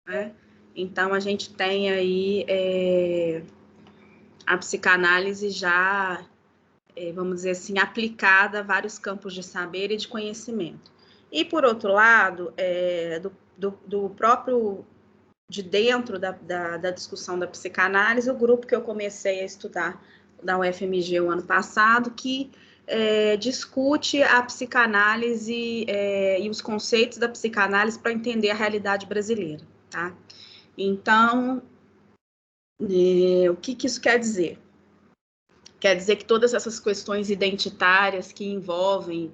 né? Então, a gente tem aí a psicanálise já, vamos dizer assim, aplicada a vários campos de saber e de conhecimento. E, por outro lado, do próprio, de dentro da discussão da psicanálise, o grupo que eu comecei a estudar da UFMG o ano passado, que discute a psicanálise e os conceitos da psicanálise para entender a realidade brasileira, tá? Então, o que isso quer dizer? Quer dizer que todas essas questões identitárias que envolvem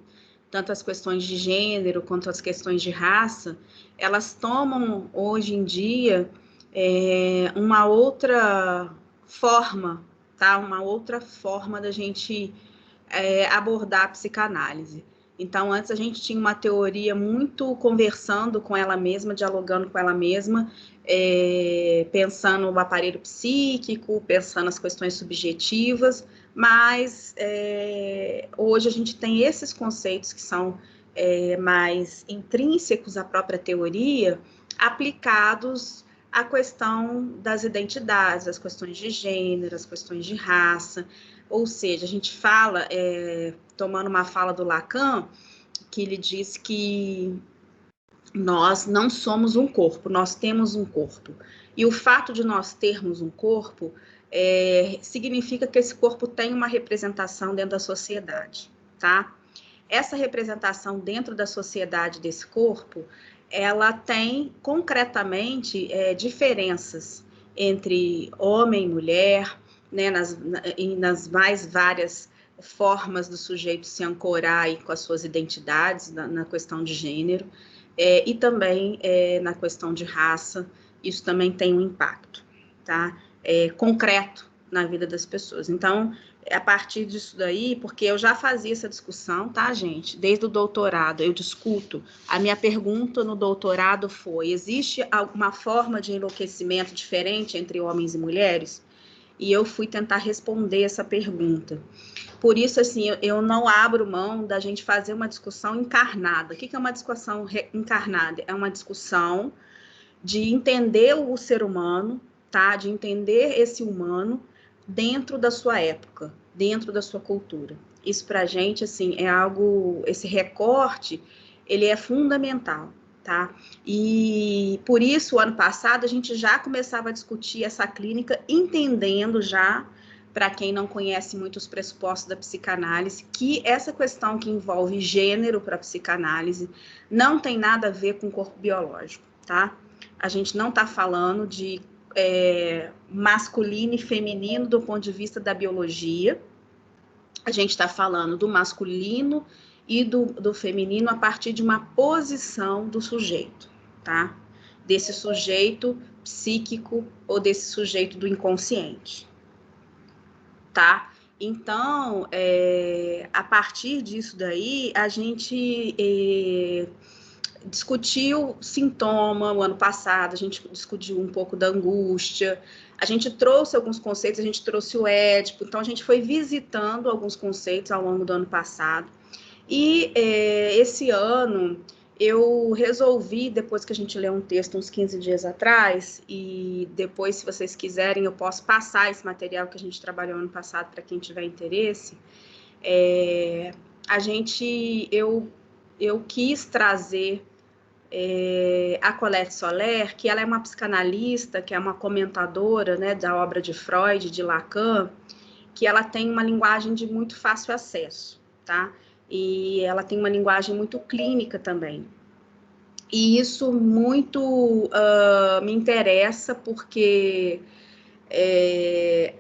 tanto as questões de gênero quanto as questões de raça, elas tomam hoje em dia uma outra forma, tá? Uma outra forma da gente abordar a psicanálise. Então, antes a gente tinha uma teoria muito conversando com ela mesma, dialogando com ela mesma, pensando no aparelho psíquico, pensando nas questões subjetivas, mas hoje a gente tem esses conceitos que são mais intrínsecos à própria teoria, aplicados à questão das identidades, as questões de gênero, as questões de raça. Ou seja, a gente fala, tomando uma fala do Lacan, que ele diz que nós não somos um corpo, nós temos um corpo. E o fato de nós termos um corpo significa que esse corpo tem uma representação dentro da sociedade, tá? Essa representação dentro da sociedade desse corpo, ela tem concretamente diferenças entre homem e mulher, né, nas mais várias formas do sujeito se ancorar aí com as suas identidades na questão de gênero, e também na questão de raça. Isso também tem um impacto, tá? Concreto na vida das pessoas. Então, a partir disso daí, porque eu já fazia essa discussão, tá, gente? Desde o doutorado, eu discuto. A minha pergunta no doutorado foi: existe alguma forma de enlouquecimento diferente entre homens e mulheres? E eu fui tentar responder essa pergunta. Por isso, assim, eu não abro mão da gente fazer uma discussão encarnada. O que é uma discussão encarnada? É uma discussão de entender o ser humano, tá? De entender esse humano dentro da sua época, dentro da sua cultura. Isso para a gente, assim, é algo, esse recorte, ele é fundamental, tá? E por isso, o ano passado, a gente já começava a discutir essa clínica, entendendo já, para quem não conhece muito os pressupostos da psicanálise, que essa questão que envolve gênero para a psicanálise não tem nada a ver com o corpo biológico, tá? A gente não está falando de masculino e feminino do ponto de vista da biologia. A gente está falando do masculino e do feminino a partir de uma posição do sujeito, tá? Desse sujeito psíquico ou desse sujeito do inconsciente, tá? Então, a partir disso daí, a gente discutiu sintoma o ano passado, a gente discutiu um pouco da angústia, a gente trouxe alguns conceitos, a gente trouxe o Édipo, então a gente foi visitando alguns conceitos ao longo do ano passado. E esse ano eu resolvi, depois que a gente leu um texto uns 15 dias atrás, e depois, se vocês quiserem, eu posso passar esse material que a gente trabalhou ano passado para quem tiver interesse. Eu quis trazer a Colette Soler, que ela é uma psicanalista, que é uma comentadora, né, da obra de Freud, de Lacan, que ela tem uma linguagem de muito fácil acesso, tá? E ela tem uma linguagem muito clínica também. E isso muito me interessa, porque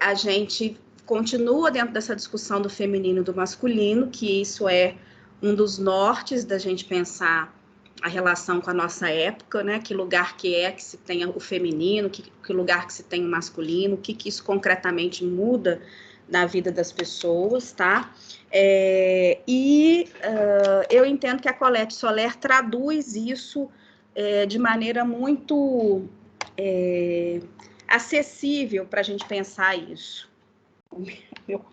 a gente continua dentro dessa discussão do feminino e do masculino, que isso é um dos nortes da gente pensar a relação com a nossa época, né? Que lugar que se tenha o feminino, que lugar que se tem o masculino, o que isso concretamente muda na vida das pessoas, tá? Eu entendo que a Colette Soler traduz isso de maneira muito acessível para a gente pensar isso.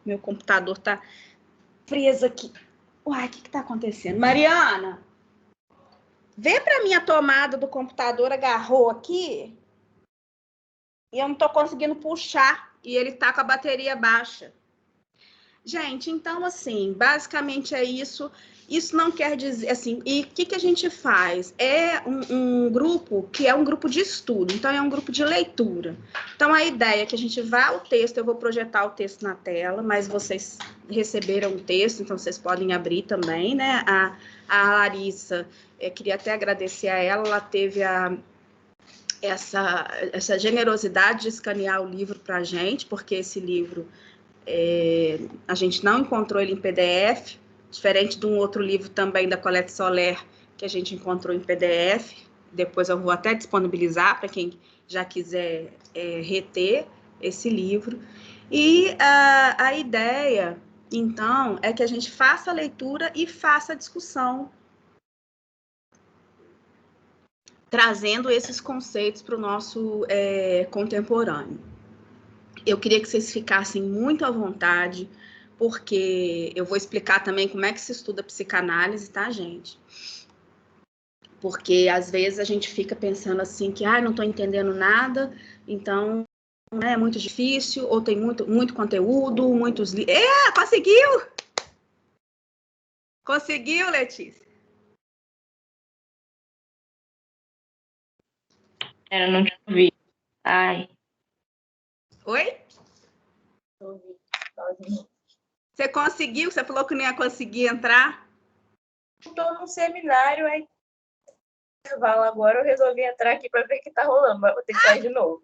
Meu computador está preso aqui. Uai, o que está acontecendo? Mariana! Vê para mim a tomada do computador, agarrou aqui, e eu não estou conseguindo puxar, e ele está com a bateria baixa. Gente, então, assim, basicamente é isso. Isso não quer dizer, assim, e o que a gente faz? É um grupo que é um grupo de estudo, então é um grupo de leitura. Então, a ideia é que a gente vá ao texto, eu vou projetar o texto na tela, mas vocês receberam o texto, então vocês podem abrir também, né? A Larissa, queria até agradecer a ela teve essa generosidade de escanear o livro para a gente, porque esse livro a gente não encontrou ele em PDF, diferente de um outro livro também da Colette Soler, que a gente encontrou em PDF. Depois eu vou até disponibilizar para quem já quiser reter esse livro. E a ideia, então, é que a gente faça a leitura e faça a discussão, trazendo esses conceitos para o nosso contemporâneo. Eu queria que vocês ficassem muito à vontade, porque eu vou explicar também como é que se estuda psicanálise, tá, gente? Porque às vezes a gente fica pensando assim que, não estou entendendo nada, então é muito difícil, ou tem muito conteúdo, muitos livros. Conseguiu! Conseguiu, Letícia? Eu não te ouvi. Ai. Oi? Você conseguiu? Você falou que não ia conseguir entrar? Estou num seminário, aí agora eu resolvi entrar aqui para ver o que está rolando, mas vou ter que sair de novo.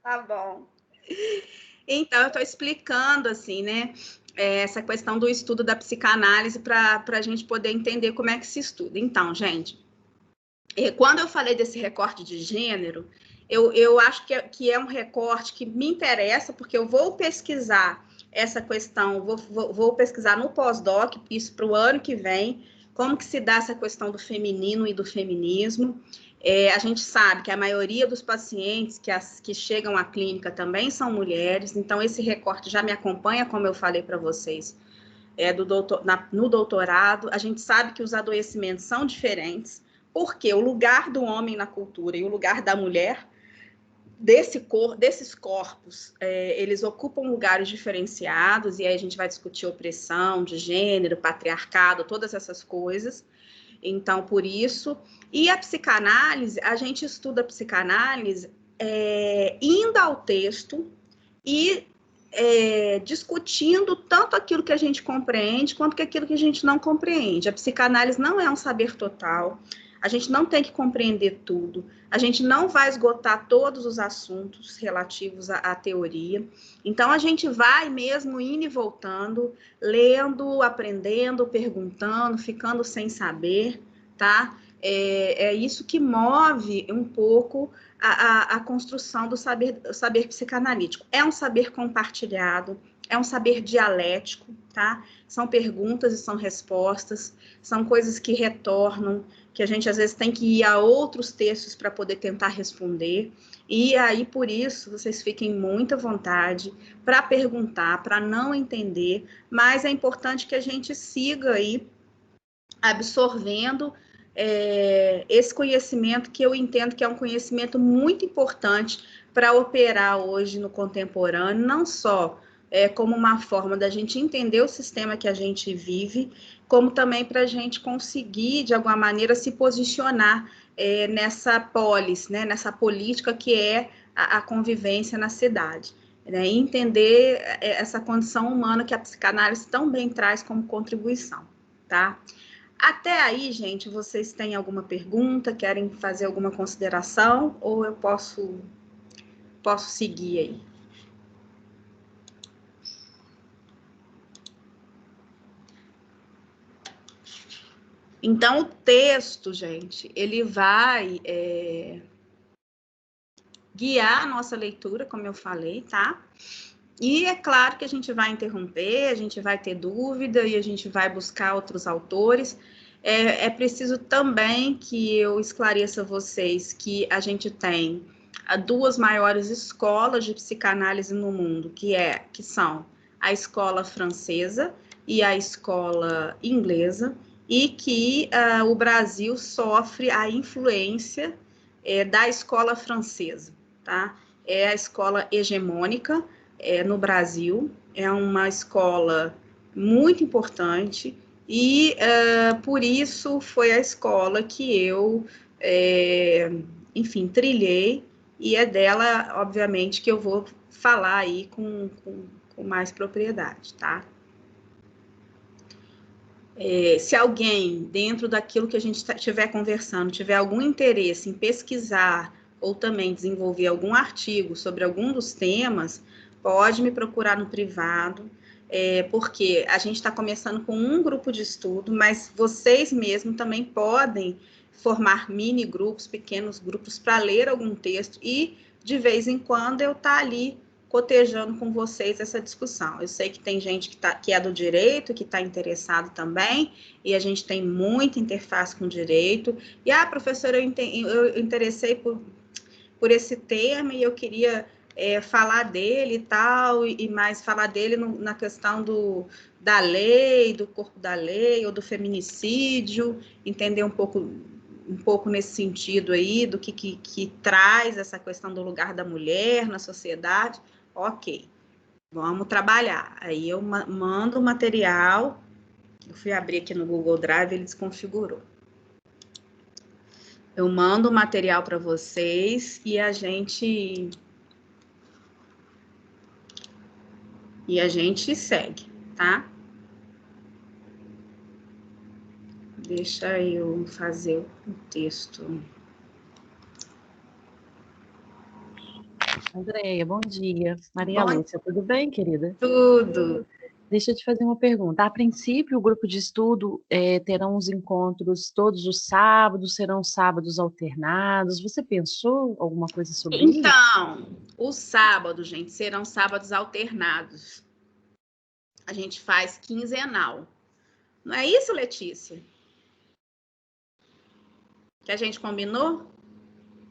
Tá bom. Então, eu estou explicando, assim, né, essa questão do estudo da psicanálise para a gente poder entender como é que se estuda. Então, gente, quando eu falei desse recorte de gênero, eu acho que é um recorte que me interessa, porque eu vou pesquisar essa questão, vou pesquisar no pós-doc, isso para o ano que vem, como que se dá essa questão do feminino e do feminismo. A gente sabe que a maioria dos pacientes que chegam à clínica também são mulheres, então esse recorte já me acompanha, como eu falei para vocês, no doutorado. A gente sabe que os adoecimentos são diferentes, porque o lugar do homem na cultura e o lugar da mulher, desses corpos, eles ocupam lugares diferenciados, e aí a gente vai discutir opressão de gênero, patriarcado, todas essas coisas. Então, por isso. E a psicanálise, a gente estuda a psicanálise indo ao texto e discutindo tanto aquilo que a gente compreende quanto que aquilo que a gente não compreende. A psicanálise não é um saber total, a gente não tem que compreender tudo, a gente não vai esgotar todos os assuntos relativos à teoria. Então, a gente vai mesmo indo e voltando, lendo, aprendendo, perguntando, ficando sem saber, tá? É isso que move um pouco a construção do saber psicanalítico. É um saber compartilhado, é um saber dialético, tá? São perguntas e são respostas, são coisas que retornam, que a gente às vezes tem que ir a outros textos para poder tentar responder. E aí, por isso, vocês fiquem muito à vontade para perguntar, para não entender, mas é importante que a gente siga aí absorvendo esse conhecimento, que eu entendo que é um conhecimento muito importante para operar hoje no contemporâneo, não só como uma forma da gente entender o sistema que a gente vive, como também para a gente conseguir, de alguma maneira, se posicionar nessa polis, né, nessa política que é a convivência na cidade. Né, e entender essa condição humana que a psicanálise também traz como contribuição, tá? Até aí, gente, vocês têm alguma pergunta, querem fazer alguma consideração, ou eu posso seguir aí? Então, o texto, gente, ele vai guiar a nossa leitura, como eu falei, tá? E é claro que a gente vai interromper, a gente vai ter dúvida e a gente vai buscar outros autores. É preciso também que eu esclareça a vocês que a gente tem duas maiores escolas de psicanálise no mundo, que são a escola francesa e a escola inglesa, e que o Brasil sofre a influência da escola francesa, tá? É a escola hegemônica no Brasil, é uma escola muito importante e por isso foi a escola que eu, enfim, trilhei, e é dela, obviamente, que eu vou falar aí com mais propriedade, tá? Se alguém, dentro daquilo que a gente estiver conversando, tiver algum interesse em pesquisar ou também desenvolver algum artigo sobre algum dos temas, pode me procurar no privado, porque a gente está começando com um grupo de estudo, mas vocês mesmos também podem formar mini grupos, pequenos grupos, para ler algum texto e, de vez em quando, eu estar ali cotejando com vocês essa discussão. Eu sei que tem gente que é do direito, que está interessado também, e a gente tem muita interface com o direito. E, professora, eu interessei por esse tema e eu queria falar dele e tal, e mais falar dele na questão da lei, do corpo da lei, ou do feminicídio, entender um pouco nesse sentido aí, do que traz essa questão do lugar da mulher na sociedade. Ok, vamos trabalhar. Aí eu mando o material, eu fui abrir aqui no Google Drive, ele desconfigurou. Eu mando o material para vocês e a gente segue, tá? Deixa eu fazer o texto. Andréia, bom dia. Maria Lúcia, tudo bem, querida? Tudo. Deixa eu te fazer uma pergunta. A princípio, o grupo de estudo terão os encontros todos os sábados, serão sábados alternados. Você pensou alguma coisa sobre isso? Então, os sábados, gente, serão sábados alternados. A gente faz quinzenal. Não é isso, Letícia? Que a gente combinou?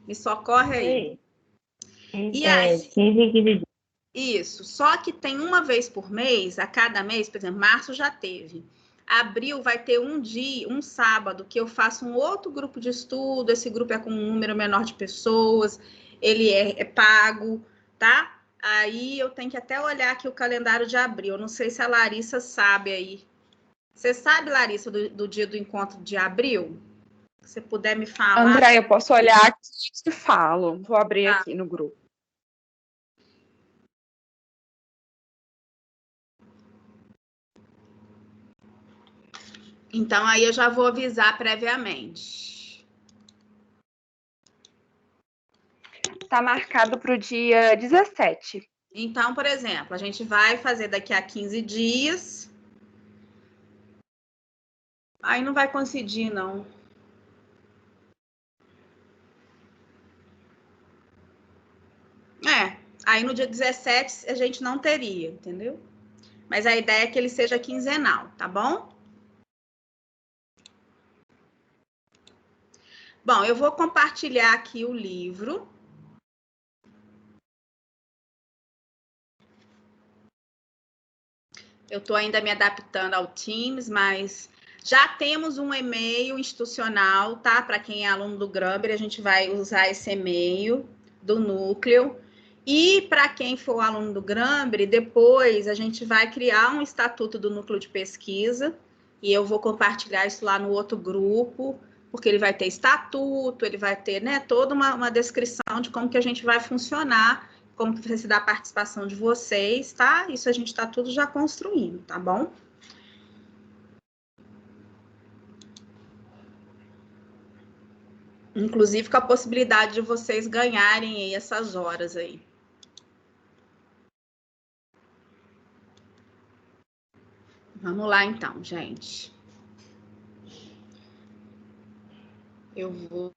Me socorre aí. E aí? 15 dias. Isso, só que tem uma vez por mês, a cada mês, por exemplo, março já teve. Abril vai ter um dia, um sábado, que eu faço um outro grupo de estudo, esse grupo é com um número menor de pessoas, ele é pago, tá? Aí eu tenho que até olhar aqui o calendário de abril, eu não sei se a Larissa sabe aí. Você sabe, Larissa, do dia do encontro de abril? Se você puder me falar. André, eu posso olhar aqui e te falo. Vou abrir aqui no grupo. Então, aí eu já vou avisar previamente. Está marcado para o dia 17. Então, por exemplo, a gente vai fazer daqui a 15 dias. Aí não vai coincidir, não. Aí no dia 17 a gente não teria, entendeu? Mas a ideia é que ele seja quinzenal, tá bom? Bom, eu vou compartilhar aqui o livro. Eu estou ainda me adaptando ao Teams, mas já temos um e-mail institucional, tá? Para quem é aluno do Gramber, a gente vai usar esse e-mail do núcleo. E para quem for aluno do Gramber, depois a gente vai criar um estatuto do núcleo de pesquisa e eu vou compartilhar isso lá no outro grupo, porque ele vai ter estatuto, ele vai ter, né, toda uma descrição de como que a gente vai funcionar, como que vai se dar a participação de vocês, tá? Isso a gente está tudo já construindo, tá bom? Inclusive com a possibilidade de vocês ganharem aí essas horas aí. Vamos lá, então, gente. Eu vou...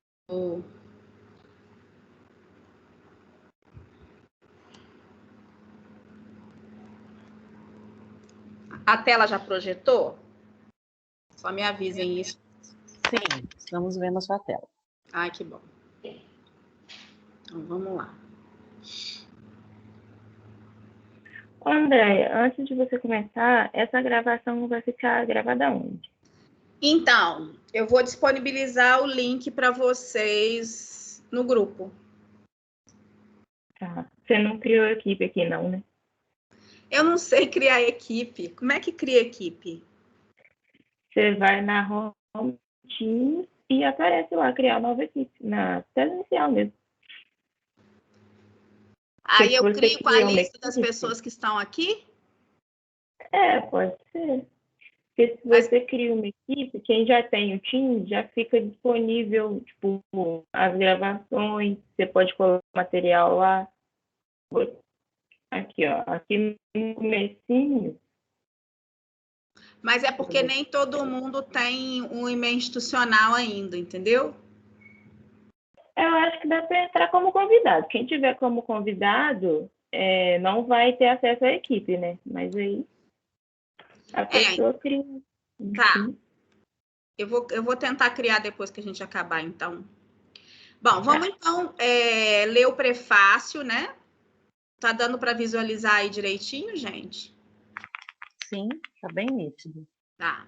A tela já projetou? Só me avisem isso. Sim, estamos vendo a sua tela. Ai, que bom. Então, vamos lá. Andréia, antes de você começar, essa gravação vai ficar gravada onde? Então, eu vou disponibilizar o link para vocês no grupo. Tá. Você não criou equipe aqui, não, né? Eu não sei criar equipe. Como é que cria equipe? Você vai na Home Teams e aparece lá criar nova equipe, na tela inicial mesmo. Aí eu você crio com a cria uma lista das equipe? pessoas que estão aqui? Pode ser. Porque se Mas- você cria uma equipe, quem já tem o Teams já fica disponível, tipo, as gravações, você pode colocar material lá. Aqui, ó, aqui no comecinho. Mas é porque nem todo mundo tem um e-mail institucional ainda, entendeu? Eu acho que dá para entrar como convidado. Quem tiver como convidado não vai ter acesso à equipe, né? Mas aí a pessoa cria. Tá. Eu vou tentar criar depois que a gente acabar, então. Bom, vamos então ler o prefácio, né? Tá dando para visualizar aí direitinho, gente? Sim, tá bem nítido. Tá.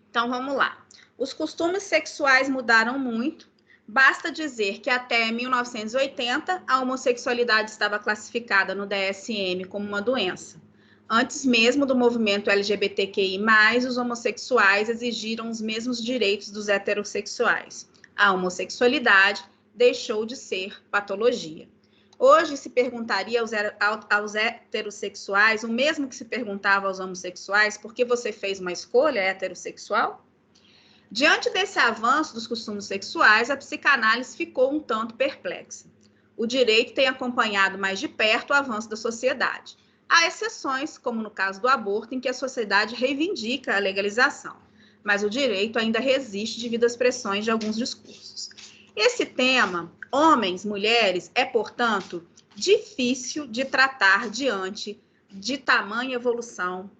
Então, vamos lá. Os costumes sexuais mudaram muito. Basta dizer que até 1980, a homossexualidade estava classificada no DSM como uma doença. Antes mesmo do movimento LGBTQI+, os homossexuais exigiram os mesmos direitos dos heterossexuais. A homossexualidade deixou de ser patologia. Hoje se perguntaria aos heterossexuais o mesmo que se perguntava aos homossexuais, por que você fez uma escolha heterossexual? Diante desse avanço dos costumes sexuais, a psicanálise ficou um tanto perplexa. O direito tem acompanhado mais de perto o avanço da sociedade. Há exceções, como no caso do aborto, em que a sociedade reivindica a legalização, mas o direito ainda resiste devido às pressões de alguns discursos. Esse tema, homens, mulheres, é, portanto, difícil de tratar diante de tamanha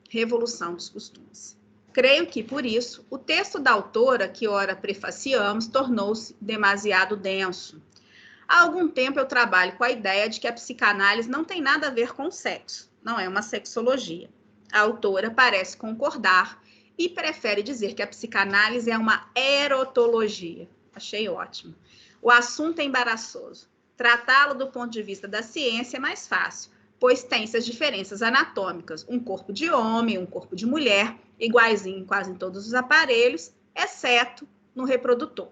revolução dos costumes. Creio que, por isso, o texto da autora, que ora prefaciamos, tornou-se demasiado denso. Há algum tempo eu trabalho com a ideia de que a psicanálise não tem nada a ver com sexo, não é uma sexologia. A autora parece concordar e prefere dizer que a psicanálise é uma erotologia. Achei ótimo. O assunto é embaraçoso. Tratá-lo do ponto de vista da ciência é mais fácil, pois tem suas diferenças anatômicas, um corpo de homem, um corpo de mulher, iguaizinho em quase todos os aparelhos, exceto no reprodutor.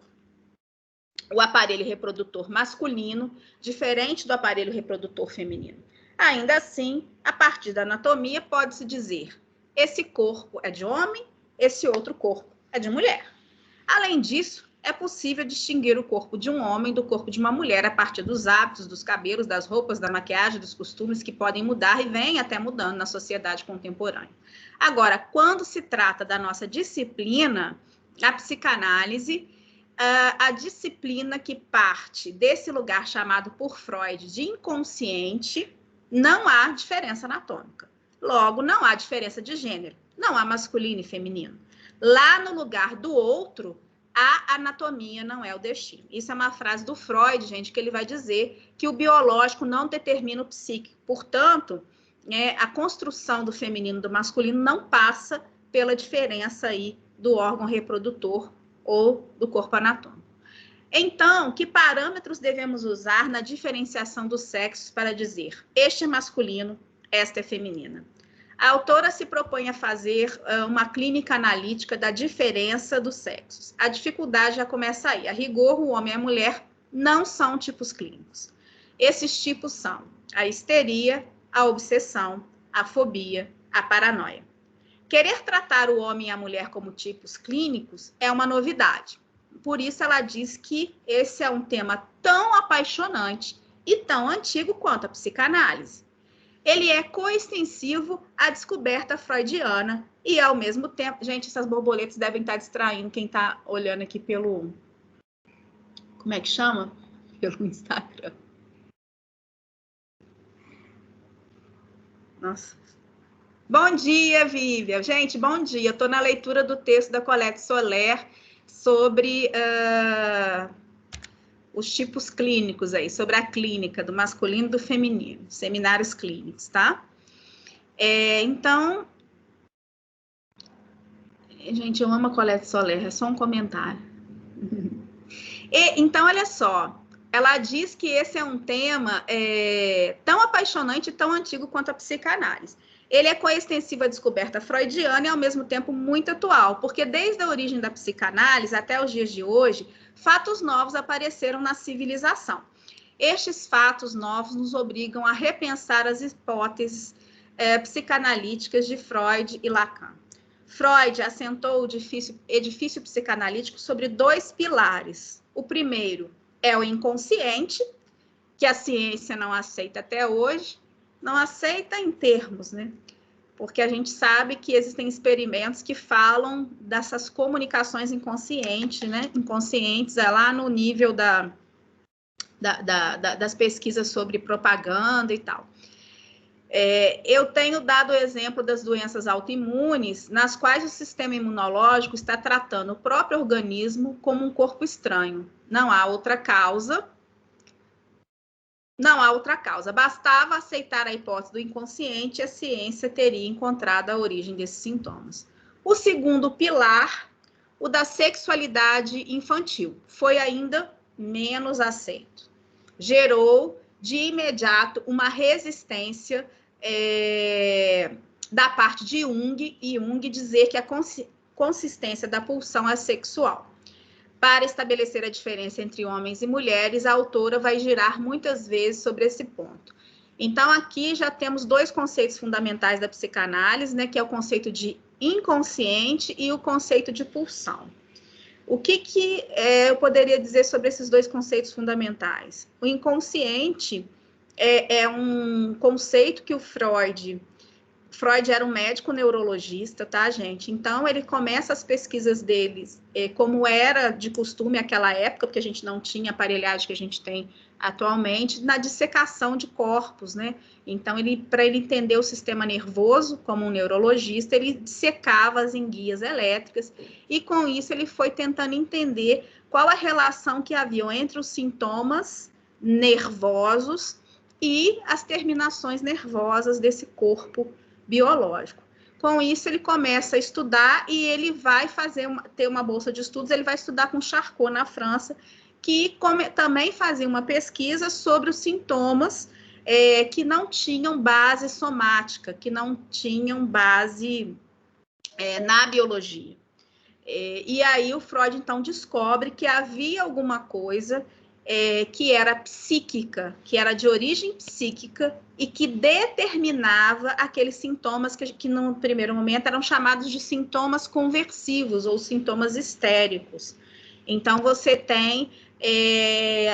O aparelho reprodutor masculino, diferente do aparelho reprodutor feminino. Ainda assim, a partir da anatomia, pode-se dizer: esse corpo é de homem, esse outro corpo é de mulher. Além disso, é possível distinguir o corpo de um homem do corpo de uma mulher a partir dos hábitos, dos cabelos, das roupas, da maquiagem, dos costumes que podem mudar e vêm até mudando na sociedade contemporânea. Agora, quando se trata da nossa disciplina, a psicanálise, a disciplina que parte desse lugar chamado por Freud de inconsciente, não há diferença anatômica. Logo, não há diferença de gênero. Não há masculino e feminino. Lá no lugar do outro, a anatomia não é o destino. Isso é uma frase do Freud, gente, que ele vai dizer que o biológico não determina o psíquico. Portanto, a construção do feminino e do masculino não passa pela diferença aí do órgão reprodutor ou do corpo anatômico. Então, que parâmetros devemos usar na diferenciação dos sexos para dizer este é masculino, esta é feminina? A autora se propõe a fazer uma clínica analítica da diferença dos sexos. A dificuldade já começa aí. A rigor, o homem e a mulher não são tipos clínicos. Esses tipos são a histeria, a obsessão, a fobia, a paranoia. Querer tratar o homem e a mulher como tipos clínicos é uma novidade. Por isso, ela diz que esse é um tema tão apaixonante e tão antigo quanto a psicanálise. Ele é coextensivo à descoberta freudiana e, ao mesmo tempo... Gente, essas borboletas devem estar distraindo quem está olhando aqui pelo... Como é que chama? Pelo Instagram. Nossa. Bom dia, Vívia. Gente, bom dia. Estou na leitura do texto da Colette Soler sobre os tipos clínicos aí, sobre a clínica do masculino e do feminino, seminários clínicos, tá? Então, Gente, eu amo a Colette Soler, é só um comentário. Então, olha só, ela diz que esse é um tema tão apaixonante e tão antigo quanto a psicanálise. Ele é coextensivo à descoberta freudiana e, ao mesmo tempo, muito atual, porque desde a origem da psicanálise até os dias de hoje, fatos novos apareceram na civilização. Estes fatos novos nos obrigam a repensar as hipóteses psicanalíticas de Freud e Lacan. Freud assentou o edifício psicanalítico sobre 2 pilares. O primeiro é o inconsciente, que a ciência não aceita até hoje, não aceita em termos, né? Porque a gente sabe que existem experimentos que falam dessas comunicações inconscientes, né? Inconscientes é lá no nível das pesquisas sobre propaganda e tal. Eu tenho dado o exemplo das doenças autoimunes, nas quais o sistema imunológico está tratando o próprio organismo como um corpo estranho. Não há outra causa. Não há outra causa. Bastava aceitar a hipótese do inconsciente e a ciência teria encontrado a origem desses sintomas. O segundo pilar, o da sexualidade infantil, foi ainda menos aceito. Gerou, de imediato, uma resistência da parte de Jung, e Jung dizer que a consistência da pulsão é sexual. Para estabelecer a diferença entre homens e mulheres, a autora vai girar muitas vezes sobre esse ponto. Então, aqui já temos 2 conceitos fundamentais da psicanálise, né, que é o conceito de inconsciente e o conceito de pulsão. O que eu poderia dizer sobre esses 2 conceitos fundamentais? O inconsciente é um conceito que o Freud era um médico neurologista, tá, gente? Então, ele começa as pesquisas deles, como era de costume naquela época, porque a gente não tinha a aparelhagem que a gente tem atualmente, na dissecação de corpos, né? Então, para ele entender o sistema nervoso, como um neurologista, ele dissecava as enguias elétricas, e com isso ele foi tentando entender qual a relação que havia entre os sintomas nervosos e as terminações nervosas desse corpo biológico. Com isso, ele começa a estudar e ele vai ter uma bolsa de estudos, ele vai estudar com Charcot na França, que também fazia uma pesquisa sobre os sintomas que não tinham base somática, que não tinham base na biologia. E aí o Freud, então, descobre que havia alguma coisa que era psíquica, que era de origem psíquica e que determinava aqueles sintomas que no primeiro momento eram chamados de sintomas conversivos ou sintomas histéricos. Então, você tem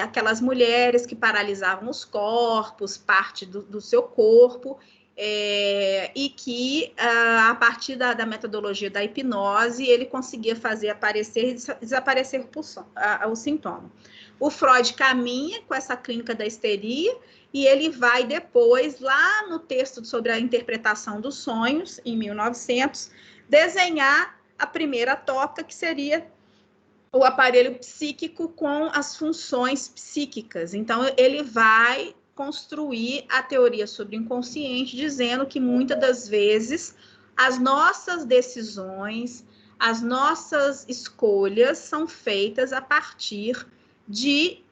aquelas mulheres que paralisavam os corpos, parte do seu corpo, e que, a partir da metodologia da hipnose, ele conseguia fazer aparecer e desaparecer o sintoma. O Freud caminha com essa clínica da histeria e ele vai depois, lá no texto sobre a interpretação dos sonhos, em 1900, desenhar a primeira tópica, que seria o aparelho psíquico com as funções psíquicas. Então, ele vai construir a teoria sobre o inconsciente, dizendo que muitas das vezes as nossas decisões, as nossas escolhas são feitas a partir de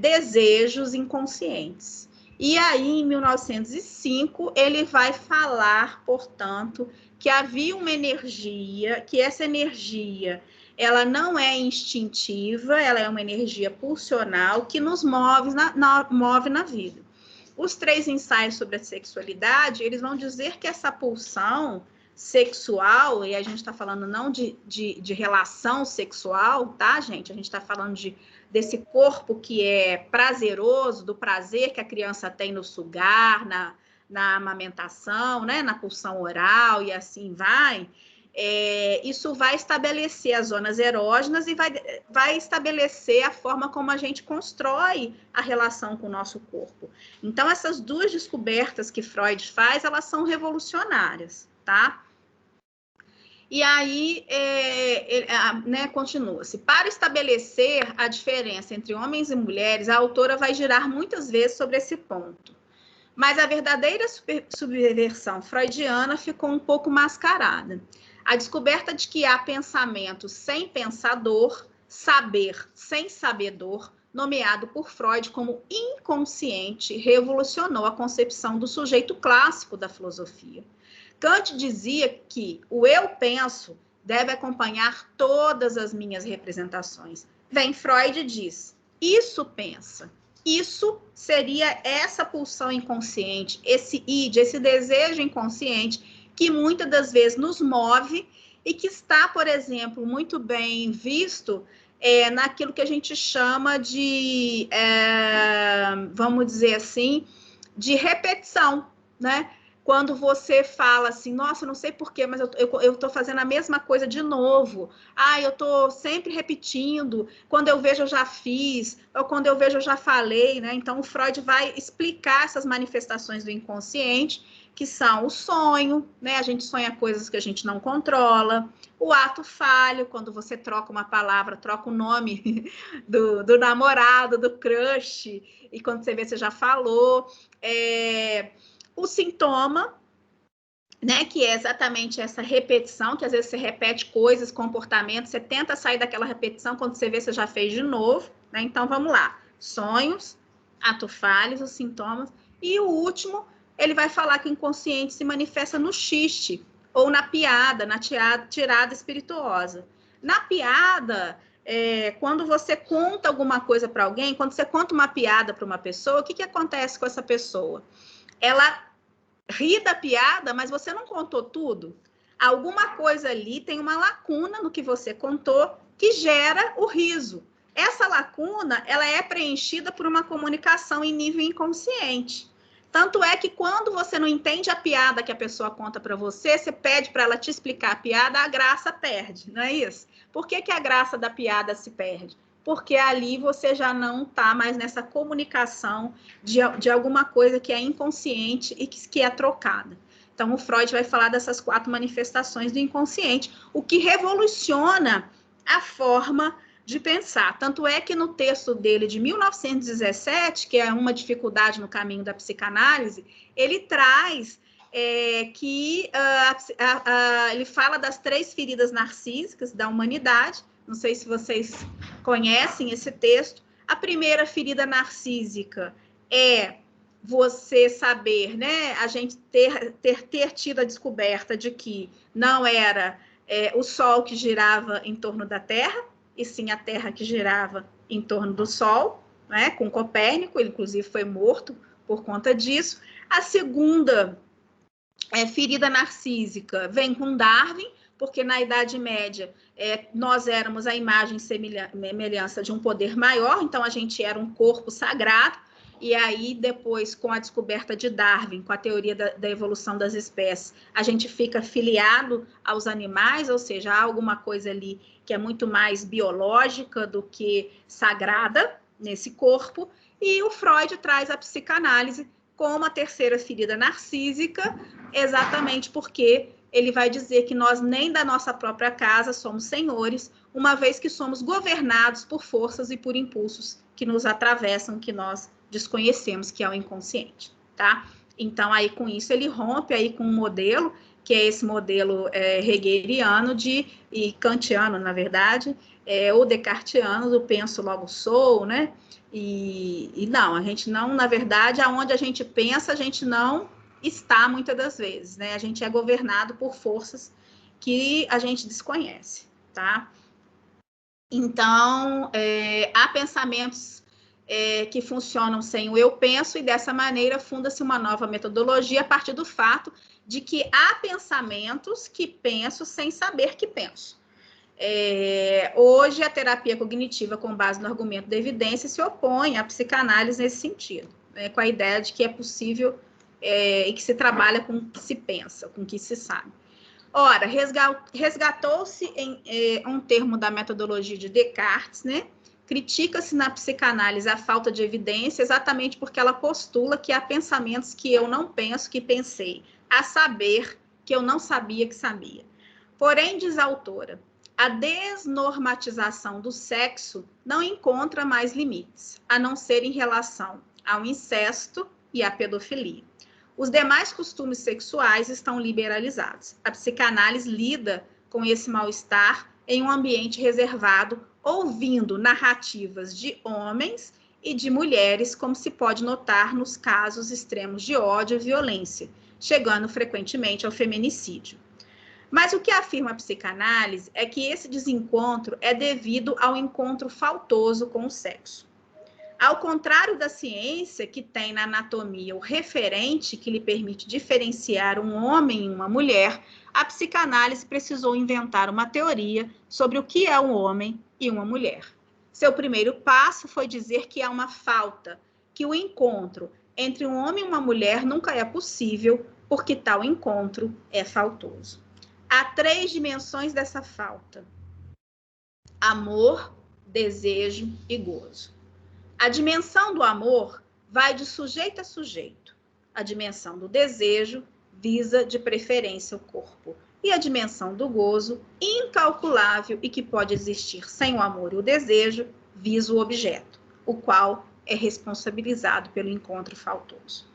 desejos inconscientes. E aí, em 1905, ele vai falar, portanto, que havia uma energia, que essa energia, ela não é instintiva, ela é uma energia pulsional que nos move na vida. Os 3 ensaios sobre a sexualidade, eles vão dizer que essa pulsão sexual, e a gente está falando não de relação sexual, tá, gente? A gente está falando desse corpo que é prazeroso, do prazer que a criança tem no sugar, na amamentação, né, na pulsão oral e assim vai. Isso vai estabelecer as zonas erógenas e vai estabelecer a forma como a gente constrói a relação com o nosso corpo. Então, essas 2 descobertas que Freud faz, elas são revolucionárias, tá? E aí, continua-se. Para estabelecer a diferença entre homens e mulheres, a autora vai girar muitas vezes sobre esse ponto. Mas a verdadeira subversão freudiana ficou um pouco mascarada. A descoberta de que há pensamento sem pensador, saber sem sabedor, nomeado por Freud como inconsciente, revolucionou a concepção do sujeito clássico da filosofia. Kant dizia que o eu penso deve acompanhar todas as minhas representações. Vem Freud e diz, isso pensa. Isso seria essa pulsão inconsciente, esse id, esse desejo inconsciente que muitas das vezes nos move e que está, por exemplo, muito bem visto naquilo que a gente chama de, vamos dizer assim, de repetição, né? Quando você fala assim, nossa, não sei porquê, mas eu estou fazendo a mesma coisa de novo. Ah, eu estou sempre repetindo. Quando eu vejo, eu já fiz. Ou quando eu vejo, eu já falei, né? Então, o Freud vai explicar essas manifestações do inconsciente, que são o sonho, né? A gente sonha coisas que a gente não controla. O ato falho, quando você troca uma palavra, troca o nome do namorado, do crush, e quando você vê, você já falou. O sintoma, né, que é exatamente essa repetição, que às vezes você repete coisas, comportamentos, você tenta sair daquela repetição, quando você vê, você já fez de novo, né? Então, vamos lá. Sonhos, ato falhos, os sintomas. E o último, ele vai falar que o inconsciente se manifesta no xiste, ou na piada, na tirada espirituosa. Na piada, quando você conta alguma coisa para alguém, quando você conta uma piada para uma pessoa, o que acontece com essa pessoa? Ela ri da piada, mas você não contou tudo. Alguma coisa ali tem uma lacuna no que você contou que gera o riso. Essa lacuna, ela é preenchida por uma comunicação em nível inconsciente. Tanto é que quando você não entende a piada que a pessoa conta para você, você pede para ela te explicar a piada, a graça perde, não é isso? Por que a graça da piada se perde? Porque ali você já não está mais nessa comunicação de alguma coisa que é inconsciente e que é trocada. Então, o Freud vai falar dessas 4 manifestações do inconsciente, o que revoluciona a forma de pensar. Tanto é que no texto dele de 1917, que é uma dificuldade no caminho da psicanálise, ele traz que ele fala das 3 feridas narcísicas da humanidade. Não sei se vocês conhecem esse texto. A primeira ferida narcísica é você saber, né? A gente ter tido a descoberta de que não era o Sol que girava em torno da Terra, e sim a Terra que girava em torno do Sol, né? Com Copérnico, ele inclusive foi morto por conta disso. A segunda ferida narcísica vem com Darwin, porque na Idade Média nós éramos a imagem e semelhança de um poder maior, então a gente era um corpo sagrado, e aí depois, com a descoberta de Darwin, com a teoria da evolução das espécies, a gente fica filiado aos animais, ou seja, há alguma coisa ali que é muito mais biológica do que sagrada nesse corpo, e o Freud traz a psicanálise como a terceira ferida narcísica, exatamente porque ele vai dizer que nós nem da nossa própria casa somos senhores, uma vez que somos governados por forças e por impulsos que nos atravessam, que nós desconhecemos, que é o inconsciente, tá? Então, aí com isso, ele rompe aí com um modelo, que é esse modelo hegeliano e kantiano, na verdade, ou descartiano, do penso logo sou, né? E não, a gente não, na verdade, aonde a gente pensa, a gente não está muitas das vezes, né? A gente é governado por forças que a gente desconhece, tá? Então, há pensamentos que funcionam sem o eu penso, e dessa maneira funda-se uma nova metodologia a partir do fato de que há pensamentos que penso sem saber que penso. Hoje, a terapia cognitiva com base no argumento da evidência se opõe à psicanálise nesse sentido, né, com a ideia de que é possível e que se trabalha com o que se pensa, com o que se sabe. Ora, resgatou-se um termo da metodologia de Descartes, né? Critica-se na psicanálise a falta de evidência exatamente porque ela postula que há pensamentos que eu não penso que pensei, a saber que eu não sabia que sabia. Porém, diz a autora, a desnormatização do sexo não encontra mais limites, a não ser em relação ao incesto e à pedofilia. Os demais costumes sexuais estão liberalizados. A psicanálise lida com esse mal-estar em um ambiente reservado, ouvindo narrativas de homens e de mulheres, como se pode notar nos casos extremos de ódio e violência, chegando frequentemente ao feminicídio. Mas o que afirma a psicanálise é que esse desencontro é devido ao encontro faltoso com o sexo. Ao contrário da ciência, que tem na anatomia o referente que lhe permite diferenciar um homem e uma mulher, a psicanálise precisou inventar uma teoria sobre o que é um homem e uma mulher. Seu primeiro passo foi dizer que há uma falta, que o encontro entre um homem e uma mulher nunca é possível, porque tal encontro é faltoso. Há 3 dimensões dessa falta: amor, desejo e gozo. A dimensão do amor vai de sujeito a sujeito. A dimensão do desejo visa de preferência o corpo. E a dimensão do gozo, incalculável e que pode existir sem o amor e o desejo, visa o objeto, o qual é responsabilizado pelo encontro faltoso.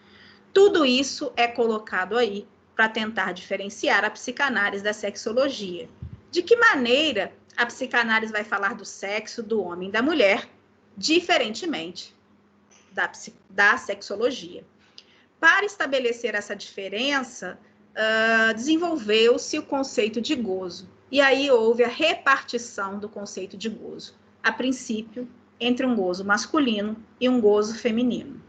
Tudo isso é colocado aí para tentar diferenciar a psicanálise da sexologia. De que maneira a psicanálise vai falar do sexo, do homem e da mulher, diferentemente da sexologia. Para estabelecer essa diferença, desenvolveu-se o conceito de gozo. E aí houve a repartição do conceito de gozo, a princípio, entre um gozo masculino e um gozo feminino.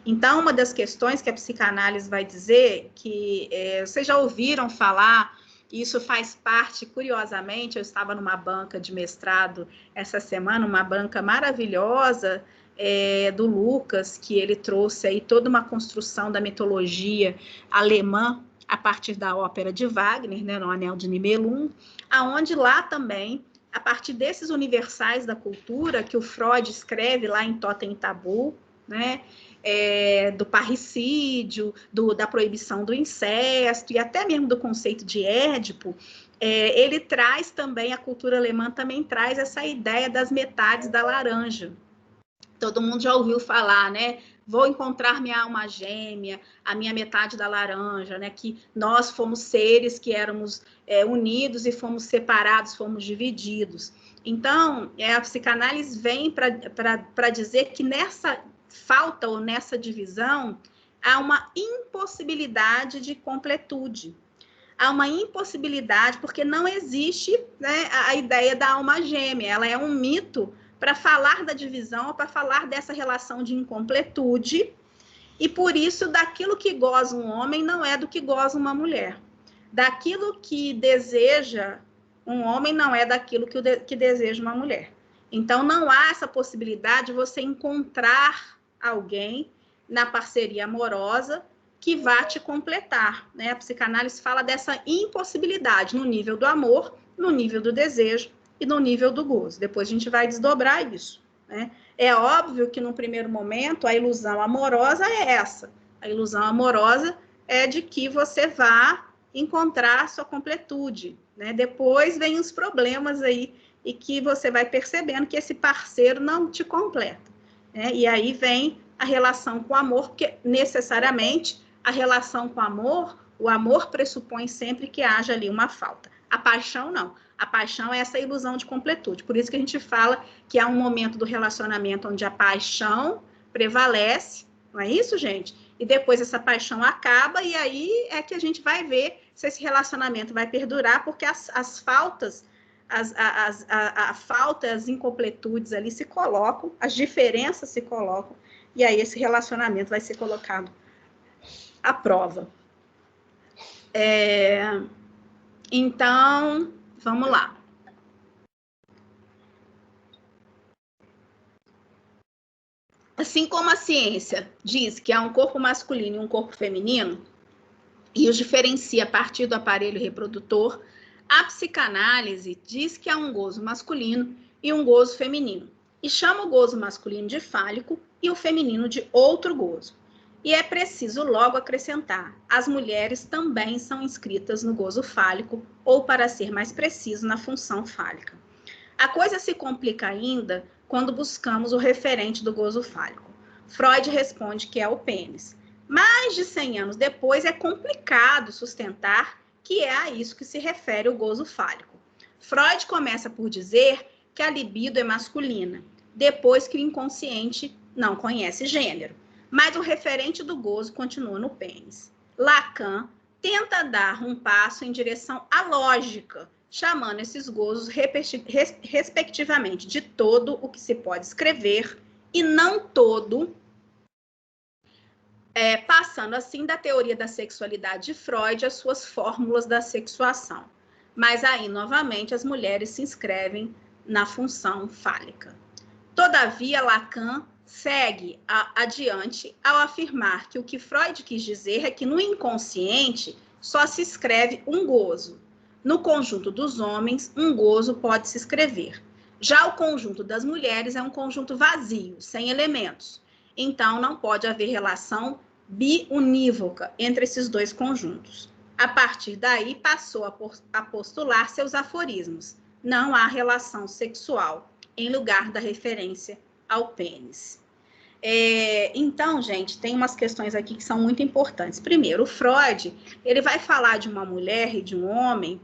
Então, uma das questões que a psicanálise vai dizer, que vocês já ouviram falar, e isso faz parte, curiosamente, eu estava numa banca de mestrado essa semana, uma banca maravilhosa do Lucas, que ele trouxe aí toda uma construção da mitologia alemã a partir da ópera de Wagner, né, no Anel de Nibelung, aonde lá também, a partir desses universais da cultura, que o Freud escreve lá em Totem e Tabu, né, do parricídio, da proibição do incesto e até mesmo do conceito de Édipo, ele traz também, a cultura alemã também traz essa ideia das metades da laranja. Todo mundo já ouviu falar, né? Vou encontrar minha alma gêmea, a minha metade da laranja, né? Que nós fomos seres que éramos unidos e fomos separados, fomos divididos. Então, a psicanálise vem para dizer que nessa falta ou nessa divisão, há uma impossibilidade de completude. Há uma impossibilidade, porque não existe, né, a ideia da alma gêmea. Ela é um mito para falar da divisão, para falar dessa relação de incompletude, e por isso, daquilo que goza um homem não é do que goza uma mulher. Daquilo que deseja um homem não é daquilo que deseja uma mulher. Então, não há essa possibilidade de você encontrar alguém na parceria amorosa que vá te completar, né? A psicanálise fala dessa impossibilidade no nível do amor, no nível do desejo e no nível do gozo. Depois a gente vai desdobrar isso, né? É óbvio que no primeiro momento a ilusão amorosa é essa. A ilusão amorosa é de que você vá encontrar sua completude, né? Depois vem os problemas aí e que você vai percebendo que esse parceiro não te completa. E aí vem a relação com o amor, porque necessariamente a relação com o amor pressupõe sempre que haja ali uma falta. A paixão não. A paixão é essa ilusão de completude. Por isso que a gente fala que há um momento do relacionamento onde a paixão prevalece, não é isso, gente? E depois essa paixão acaba e aí é que a gente vai ver se esse relacionamento vai perdurar, porque as faltas... A falta, as incompletudes ali se colocam, as diferenças se colocam, e aí esse relacionamento vai ser colocado à prova. Então, vamos lá. Assim como a ciência diz que há um corpo masculino e um corpo feminino, e os diferencia a partir do aparelho reprodutor, a psicanálise diz que há um gozo masculino e um gozo feminino, e chama o gozo masculino de fálico e o feminino de outro gozo. E é preciso logo acrescentar, as mulheres também são inscritas no gozo fálico, ou, para ser mais preciso, na função fálica. A coisa se complica ainda quando buscamos o referente do gozo fálico. Freud responde que é o pênis. Mais de 100 anos depois, é complicado sustentar que é a isso que se refere o gozo fálico. Freud começa por dizer que a libido é masculina, depois que o inconsciente não conhece gênero, mas o referente do gozo continua no pênis. Lacan tenta dar um passo em direção à lógica, chamando esses gozos respectivamente de todo o que se pode escrever e não todo, passando assim da teoria da sexualidade de Freud às suas fórmulas da sexuação. Mas aí, novamente, as mulheres se inscrevem na função fálica. Todavia, Lacan segue adiante ao afirmar que o que Freud quis dizer é que no inconsciente só se escreve um gozo. No conjunto dos homens, um gozo pode se escrever. Já o conjunto das mulheres é um conjunto vazio, sem elementos. Então, não pode haver relação biunívoca entre esses dois conjuntos. A partir daí, passou a postular seus aforismos. Não há relação sexual, em lugar da referência ao pênis. Então, gente, tem umas questões aqui que são muito importantes. Primeiro, o Freud, ele vai falar de uma mulher e de um homem,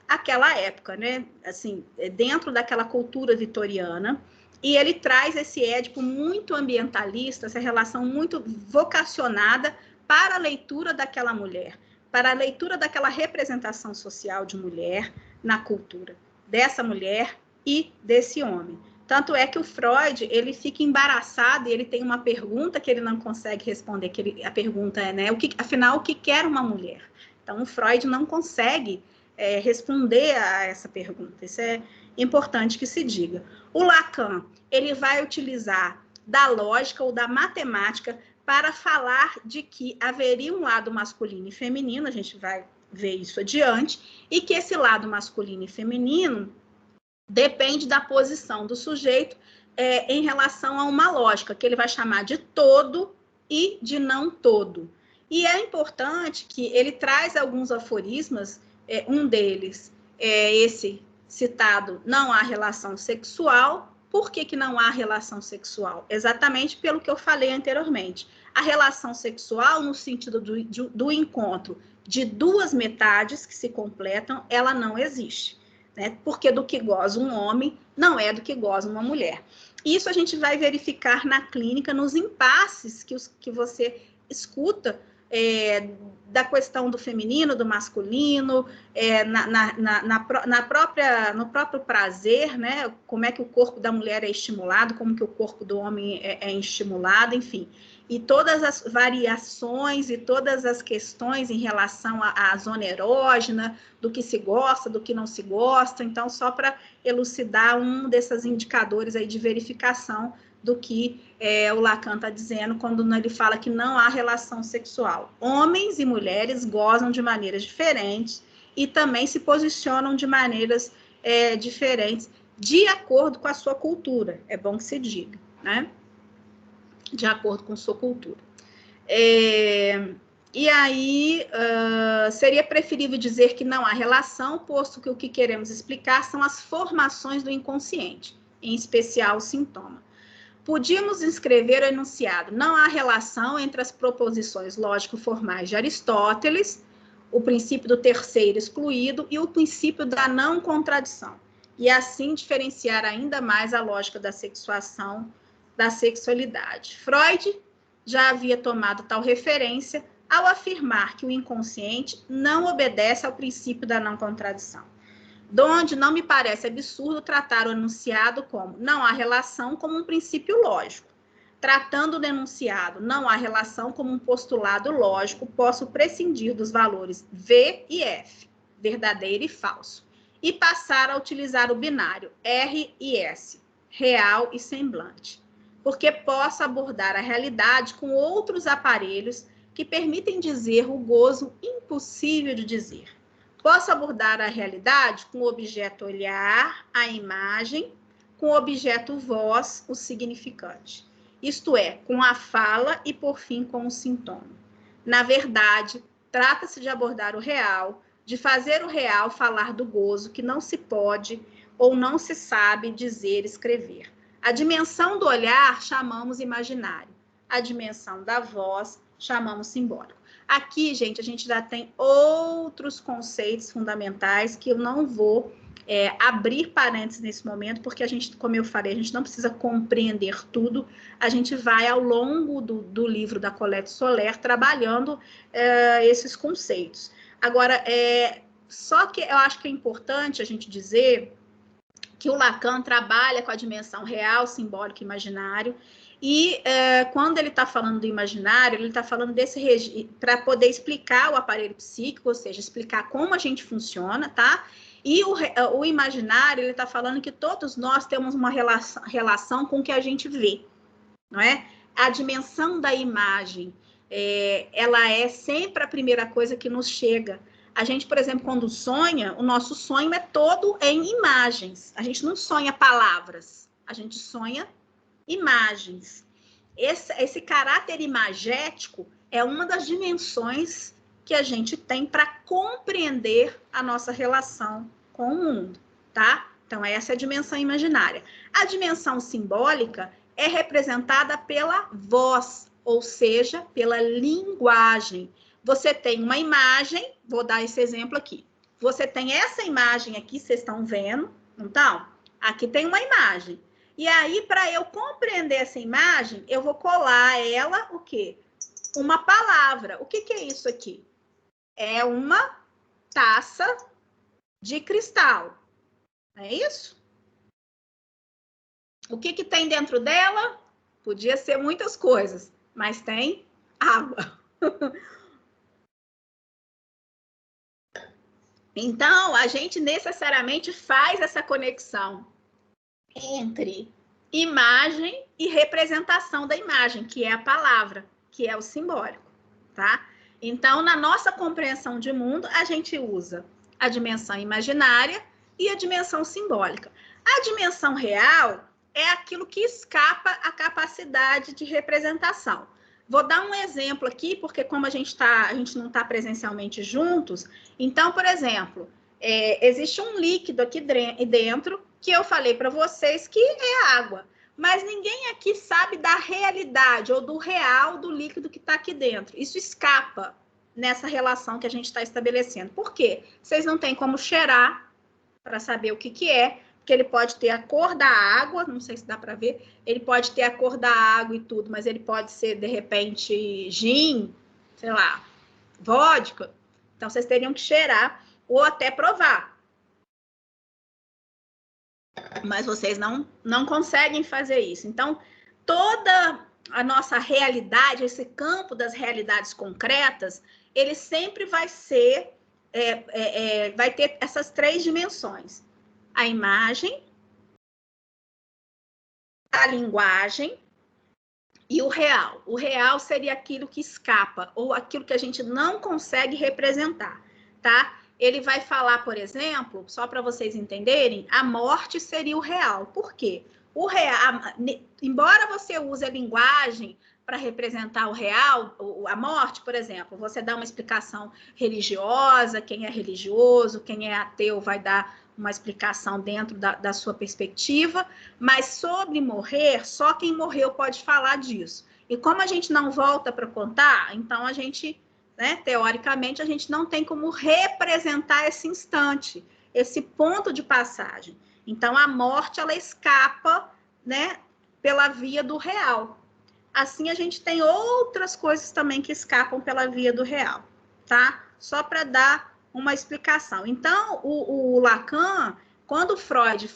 aquela época, né? Assim, dentro daquela cultura vitoriana, e ele traz esse Édipo muito ambientalista, essa relação muito vocacionada para a leitura daquela mulher, para a leitura daquela representação social de mulher na cultura, dessa mulher e desse homem. Tanto é que o Freud, ele fica embaraçado e ele tem uma pergunta que ele não consegue responder, a pergunta é, né, afinal, o que quer uma mulher? Então, o Freud não consegue responder a essa pergunta. Isso é importante que se diga. O Lacan, ele vai utilizar da lógica ou da matemática para falar de que haveria um lado masculino e feminino, a gente vai ver isso adiante, e que esse lado masculino e feminino depende da posição do sujeito em relação a uma lógica, que ele vai chamar de todo e de não todo. E é importante que ele traz alguns aforismas, um deles é esse citado, não há relação sexual. Por que não há relação sexual? Exatamente pelo que eu falei anteriormente. A relação sexual, no sentido do encontro de duas metades que se completam, ela não existe. Né? Porque do que goza um homem não é do que goza uma mulher. Isso a gente vai verificar na clínica, nos impasses que você escuta da questão do feminino, do masculino, no próprio prazer, né? Como é que o corpo da mulher é estimulado, como que o corpo do homem é estimulado, enfim. E todas as variações e todas as questões em relação à zona erógena, do que se gosta, do que não se gosta. Então, só para elucidar um desses indicadores aí de verificação do que o Lacan está dizendo quando ele fala que não há relação sexual. Homens e mulheres gozam de maneiras diferentes e também se posicionam de maneiras diferentes, de acordo com a sua cultura. É bom que se diga, né? De acordo com sua cultura. E aí, seria preferível dizer que não há relação, posto que o que queremos explicar são as formações do inconsciente, em especial o sintoma. Podíamos escrever o enunciado: não há relação entre as proposições lógico-formais de Aristóteles, o princípio do terceiro excluído e o princípio da não contradição, e assim diferenciar ainda mais a lógica da sexuação da sexualidade. Freud já havia tomado tal referência ao afirmar que o inconsciente não obedece ao princípio da não contradição. Donde não me parece absurdo tratar o enunciado como não há relação como um princípio lógico. Tratando o enunciado não há relação como um postulado lógico, posso prescindir dos valores V e F, verdadeiro e falso, e passar a utilizar o binário R e S, real e semblante, porque posso abordar a realidade com outros aparelhos que permitem dizer o gozo impossível de dizer. Posso abordar a realidade com o objeto olhar, a imagem, com o objeto voz, o significante. Isto é, com a fala e, por fim, com o sintoma. Na verdade, trata-se de abordar o real, de fazer o real falar do gozo que não se pode ou não se sabe dizer, escrever. A dimensão do olhar chamamos imaginário, a dimensão da voz chamamos simbólico. Aqui, gente, a gente já tem outros conceitos fundamentais que eu não vou abrir parênteses nesse momento, porque a gente, como eu falei, a gente não precisa compreender tudo, a gente vai, ao longo do livro da Colette Soler, trabalhando esses conceitos. Agora, só que eu acho que é importante a gente dizer que o Lacan trabalha com a dimensão real, simbólico e imaginário, e quando ele está falando do imaginário, ele está falando desse para poder explicar o aparelho psíquico, ou seja, explicar como a gente funciona, tá? E o imaginário, ele está falando que todos nós temos uma relação com o que a gente vê, não é? A dimensão da imagem, ela é sempre a primeira coisa que nos chega. A gente, por exemplo, quando sonha, o nosso sonho é todo em imagens. A gente não sonha palavras, a gente sonha imagens. Esse caráter imagético é uma das dimensões que a gente tem para compreender a nossa relação com o mundo, tá? Então, essa é a dimensão imaginária. A dimensão simbólica é representada pela voz, ou seja, pela linguagem. Você tem uma imagem, vou dar esse exemplo aqui. Você tem essa imagem aqui, vocês estão vendo? Então, aqui tem uma imagem. E aí, para eu compreender essa imagem, eu vou colar ela, o quê? Uma palavra. O que é isso aqui? É uma taça de cristal. É isso? O que tem dentro dela? Podia ser muitas coisas, mas tem água. Então, a gente necessariamente faz essa conexão entre imagem e representação da imagem, que é a palavra, que é o simbólico, tá? Então, na nossa compreensão de mundo, a gente usa a dimensão imaginária e a dimensão simbólica. A dimensão real é aquilo que escapa à capacidade de representação. Vou dar um exemplo aqui, porque como a gente não está presencialmente juntos, então, por exemplo, existe um líquido aqui dentro que eu falei para vocês que é água, mas ninguém aqui sabe da realidade ou do real do líquido que está aqui dentro. Isso escapa nessa relação que a gente está estabelecendo. Por quê? Vocês não têm como cheirar para saber o que é, porque ele pode ter a cor da água, não sei se dá para ver, ele pode ter a cor da água e tudo, mas ele pode ser, de repente, gin, sei lá, vodka. Então, vocês teriam que cheirar ou até provar. Mas vocês não conseguem fazer isso. Então, toda a nossa realidade, esse campo das realidades concretas, ele sempre vai ser, vai ter essas três dimensões. A imagem, a linguagem e o real. O real seria aquilo que escapa, ou aquilo que a gente não consegue representar, tá? Ele vai falar, por exemplo, só para vocês entenderem, a morte seria o real. Por quê? O real, embora você use a linguagem para representar o real, a morte, por exemplo, você dá uma explicação religiosa, quem é religioso, quem é ateu vai dar uma explicação dentro da sua perspectiva, mas sobre morrer, só quem morreu pode falar disso. E como a gente não volta para contar, então a gente, teoricamente, a gente não tem como representar esse instante, esse ponto de passagem. Então, a morte, ela escapa, pela via do real. Assim, a gente tem outras coisas também que escapam pela via do real, tá? Só para dar uma explicação. Então, o Lacan, quando Freud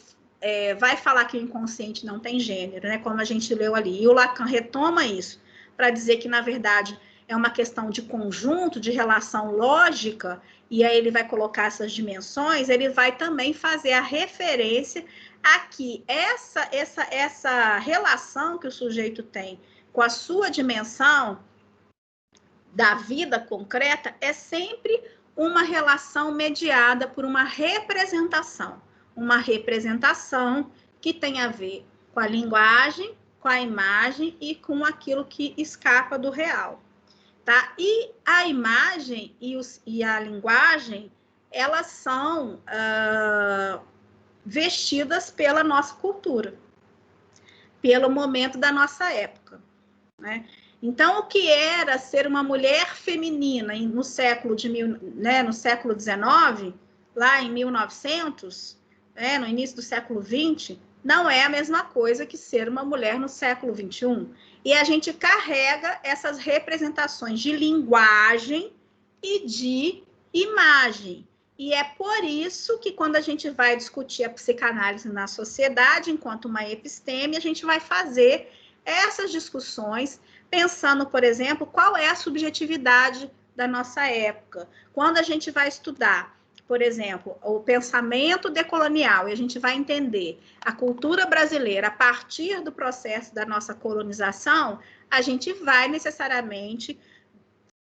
vai falar que o inconsciente não tem gênero, como a gente leu ali, e o Lacan retoma isso para dizer que, na verdade, é uma questão de conjunto, de relação lógica, e aí ele vai colocar essas dimensões, ele vai também fazer a referência a que essa relação que o sujeito tem com a sua dimensão da vida concreta é sempre uma relação mediada por uma representação que tem a ver com a linguagem, com a imagem e com aquilo que escapa do real, tá? E a imagem e a linguagem, elas são vestidas pela nossa cultura, pelo momento da nossa época, né? Então, o que era ser uma mulher feminina no século no século XIX, lá em 1900, no início do século XX, não é a mesma coisa que ser uma mulher no século XXI. E a gente carrega essas representações de linguagem e de imagem. E é por isso que, quando a gente vai discutir a psicanálise na sociedade, enquanto uma episteme, a gente vai fazer essas discussões, pensando, por exemplo, qual é a subjetividade da nossa época. Quando a gente vai estudar, por exemplo, o pensamento decolonial, e a gente vai entender a cultura brasileira a partir do processo da nossa colonização, a gente vai necessariamente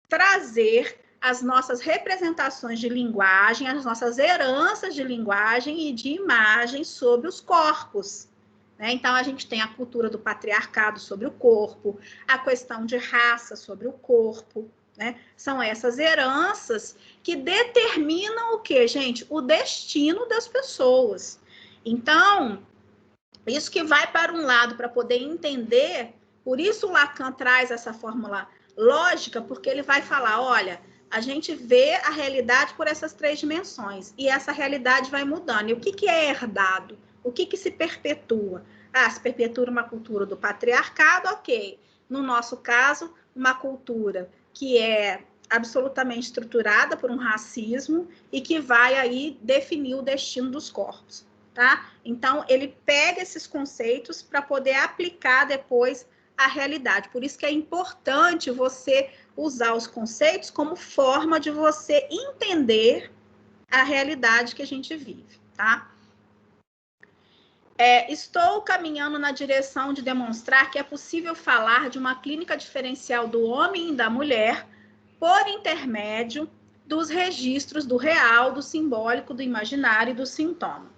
trazer as nossas representações de linguagem, as nossas heranças de linguagem e de imagem sobre os corpos. Então, a gente tem a cultura do patriarcado sobre o corpo, a questão de raça sobre o corpo, São essas heranças que determinam o quê, gente? O destino das pessoas. Então, isso que vai para um lado para poder entender, por isso o Lacan traz essa fórmula lógica, porque ele vai falar, olha, a gente vê a realidade por essas 3 dimensões, e essa realidade vai mudando. E o que é herdado? O que se perpetua? Se perpetua uma cultura do patriarcado, ok. No nosso caso, uma cultura que é absolutamente estruturada por um racismo e que vai aí definir o destino dos corpos, tá? Então, ele pega esses conceitos para poder aplicar depois a realidade. Por isso que é importante você usar os conceitos como forma de você entender a realidade que a gente vive, tá? Estou caminhando na direção de demonstrar que é possível falar de uma clínica diferencial do homem e da mulher por intermédio dos registros do real, do simbólico, do imaginário e do sintoma.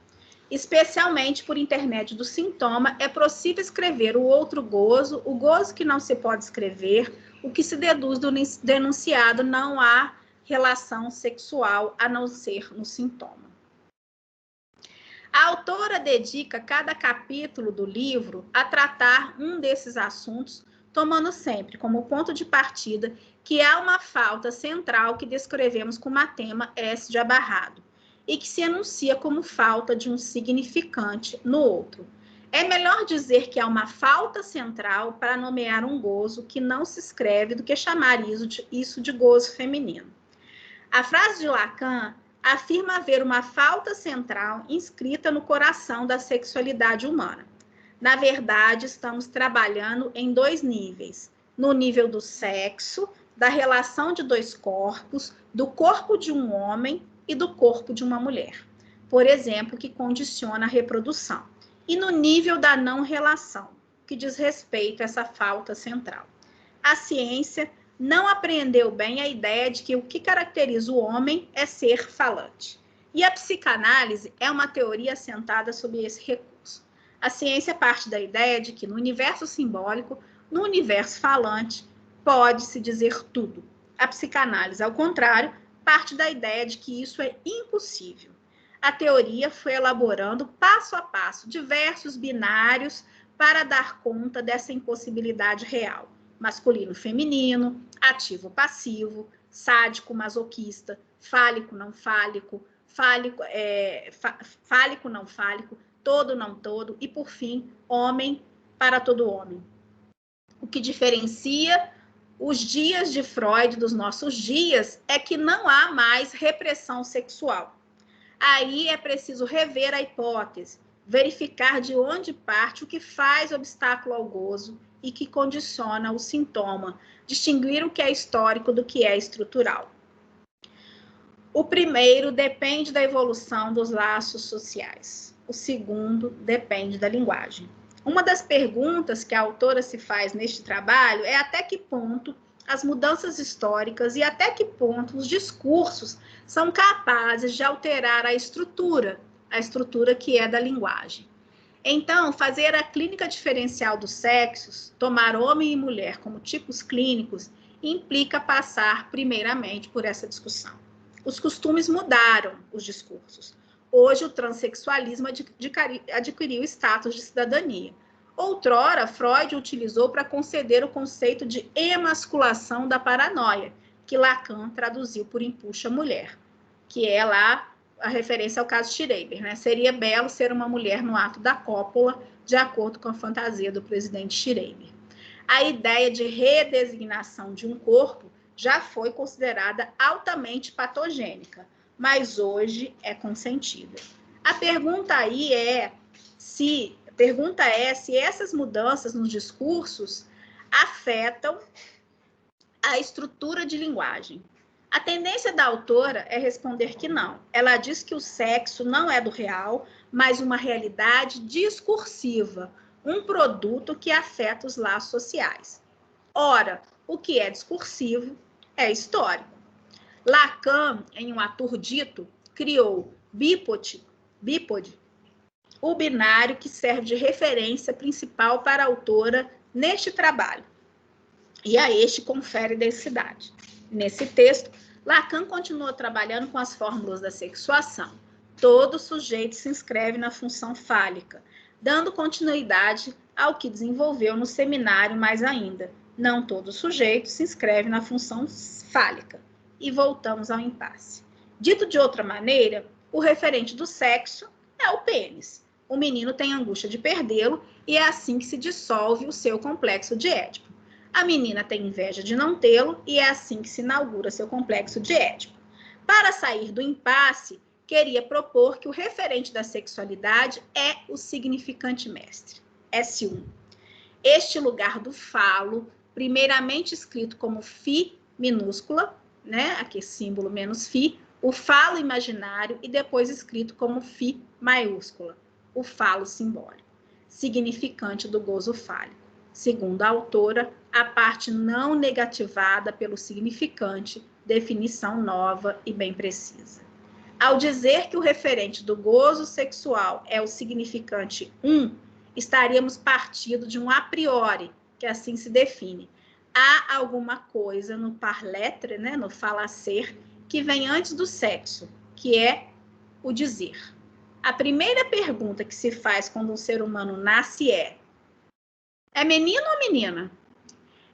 Especialmente por intermédio do sintoma, é possível escrever o outro gozo, o gozo que não se pode escrever, o que se deduz do denunciado, não há relação sexual a não ser no sintoma. A autora dedica cada capítulo do livro a tratar um desses assuntos, tomando sempre como ponto de partida que há uma falta central que descrevemos como tema S de abarrado, e que se enuncia como falta de um significante no outro. É melhor dizer que há uma falta central para nomear um gozo que não se escreve do que chamar isso de gozo feminino. A frase de Lacan afirma haver uma falta central inscrita no coração da sexualidade humana. Na verdade, estamos trabalhando em 2 níveis. No nível do sexo, da relação de 2 corpos, do corpo de um homem e do corpo de uma mulher, por exemplo, que condiciona a reprodução. E no nível da não-relação, que diz respeito a essa falta central. A ciência não apreendeu bem a ideia de que o que caracteriza o homem é ser falante. E a psicanálise é uma teoria assentada sobre esse recurso. A ciência parte da ideia de que no universo simbólico, no universo falante, pode-se dizer tudo. A psicanálise, ao contrário, parte da ideia de que isso é impossível. A teoria foi elaborando, passo a passo, diversos binários para dar conta dessa impossibilidade real. Masculino, feminino, ativo, passivo, sádico, masoquista, fálico, não fálico, fálico, não fálico, todo, não todo, e, por fim, homem para todo homem. O que diferencia os dias de Freud dos nossos dias é que não há mais repressão sexual. Aí é preciso rever a hipótese, verificar de onde parte o que faz obstáculo ao gozo e que condiciona o sintoma, distinguir o que é histórico do que é estrutural. O primeiro depende da evolução dos laços sociais. O segundo depende da linguagem. Uma das perguntas que a autora se faz neste trabalho é até que ponto as mudanças históricas e até que ponto os discursos são capazes de alterar a estrutura que é da linguagem. Então, fazer a clínica diferencial dos sexos, tomar homem e mulher como tipos clínicos, implica passar primeiramente por essa discussão. Os costumes mudaram os discursos. Hoje, o transexualismo adquiriu status de cidadania. Outrora, Freud utilizou para conceder o conceito de emasculação da paranoia, que Lacan traduziu por empuxa mulher, que é lá a referência ao caso Schreiber, né? Seria belo ser uma mulher no ato da cópula, de acordo com a fantasia do presidente Schreiber. A ideia de redesignação de um corpo já foi considerada altamente patogênica, mas hoje é consentida. A pergunta aí é se essas mudanças nos discursos afetam a estrutura de linguagem. A tendência da autora é responder que não. Ela diz que o sexo não é do real, mas uma realidade discursiva, um produto que afeta os laços sociais. Ora, o que é discursivo é histórico. Lacan, em um ator dito, criou bípode, o binário que serve de referência principal para a autora neste trabalho. E a este confere densidade. Nesse texto, Lacan continua trabalhando com as fórmulas da sexuação. Todo sujeito se inscreve na função fálica, dando continuidade ao que desenvolveu no seminário mais ainda. Não todo sujeito se inscreve na função fálica. E voltamos ao impasse. Dito de outra maneira, o referente do sexo é o pênis. O menino tem angústia de perdê-lo e é assim que se dissolve o seu complexo de Édipo. A menina tem inveja de não tê-lo e é assim que se inaugura seu complexo de Édipo. Para sair do impasse, queria propor que o referente da sexualidade é o significante mestre, S1. Este lugar do falo, primeiramente escrito como Φ minúscula, né? Aqui símbolo menos Φ, o falo imaginário, e depois escrito como Φ maiúscula, o falo simbólico, significante do gozo fálico. Segundo a autora, a parte não negativada pelo significante, definição nova e bem precisa. Ao dizer que o referente do gozo sexual é o significante 1, estaríamos partindo de um a priori, que assim se define. Há alguma coisa no par lettre, né, no falacer, que vem antes do sexo, que é o dizer. A primeira pergunta que se faz quando um ser humano nasce é menino ou menina?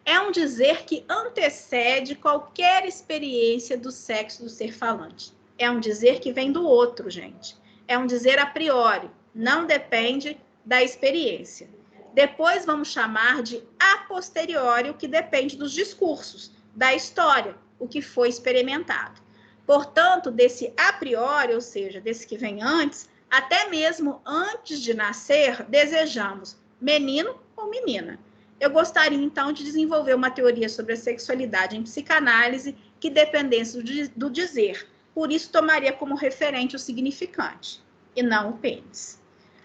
É um dizer que antecede qualquer experiência do sexo do ser falante. É um dizer que vem do outro, gente. É um dizer a priori, não depende da experiência. Depois vamos chamar de a posteriori, o que depende dos discursos, da história, o que foi experimentado. Portanto, desse a priori, ou seja, desse que vem antes, até mesmo antes de nascer, desejamos menino ou menina. Eu gostaria, então, de desenvolver uma teoria sobre a sexualidade em psicanálise que dependesse do dizer. Por isso, tomaria como referente o significante, e não o pênis.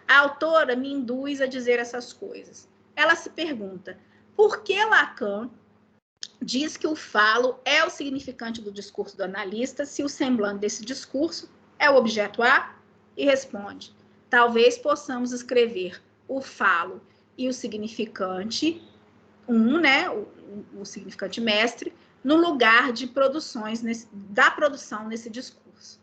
A autora me induz a dizer essas coisas. Ela se pergunta, por que Lacan diz que o falo é o significante do discurso do analista, se o semblante desse discurso é o objeto A? E responde, talvez possamos escrever o falo e o significante, né, o significante mestre, no lugar de da produção nesse discurso.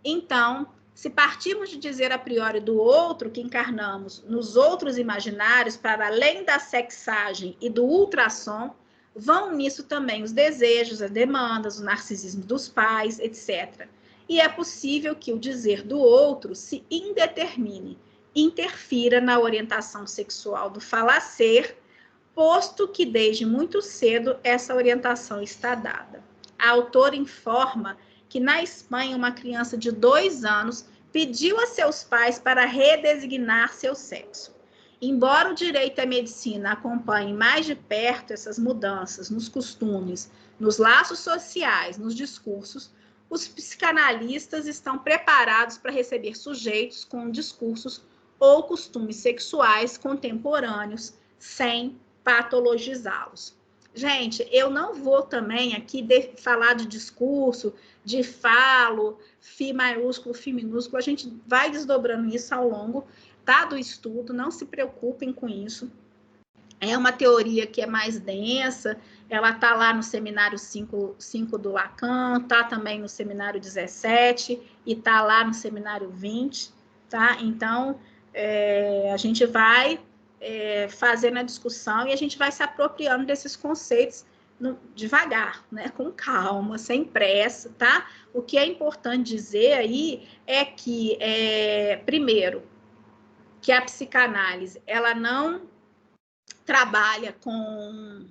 Então, se partirmos de dizer a priori do outro que encarnamos nos outros imaginários, para além da sexagem e do ultrassom, vão nisso também os desejos, as demandas, o narcisismo dos pais, etc. E é possível que o dizer do outro se indetermine, interfira na orientação sexual do falacer, posto que desde muito cedo essa orientação está dada. A autora informa que na Espanha uma criança de 2 anos pediu a seus pais para redesignar seu sexo. Embora o direito e a medicina acompanhem mais de perto essas mudanças nos costumes, nos laços sociais, nos discursos, os psicanalistas estão preparados para receber sujeitos com discursos ou costumes sexuais contemporâneos, sem patologizá-los. Gente, eu não vou também aqui falar de discurso, de falo, Φ maiúsculo, Φ minúsculo, a gente vai desdobrando isso ao longo, tá, do estudo, não se preocupem com isso. É uma teoria que é mais densa, ela está lá no seminário 5 do Lacan, está também no seminário 17 e está lá no seminário 20, tá? Então, a gente vai fazendo a discussão, e a gente vai se apropriando desses conceitos devagar, né, com calma, sem pressa, tá? O que é importante dizer aí é que, primeiro, que a psicanálise, ela não trabalha com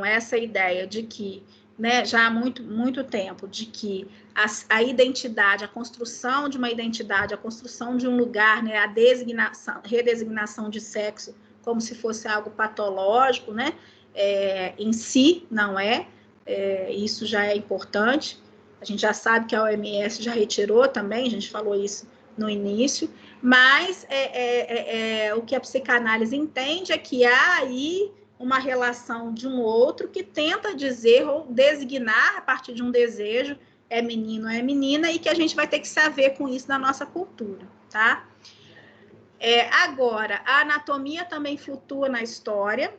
essa ideia de que, né, já há muito tempo, de que a identidade, a construção de uma identidade, a construção de um lugar, né, a redesignação de sexo, como se fosse algo patológico, né, em si, não é, isso já é importante. A gente já sabe que a OMS já retirou também, a gente falou isso no início, mas o que a psicanálise entende é que há aí uma relação de um outro que tenta dizer ou designar a partir de um desejo, é menino, é menina, e que a gente vai ter que saber com isso na nossa cultura, tá? Agora, a anatomia também flutua na história.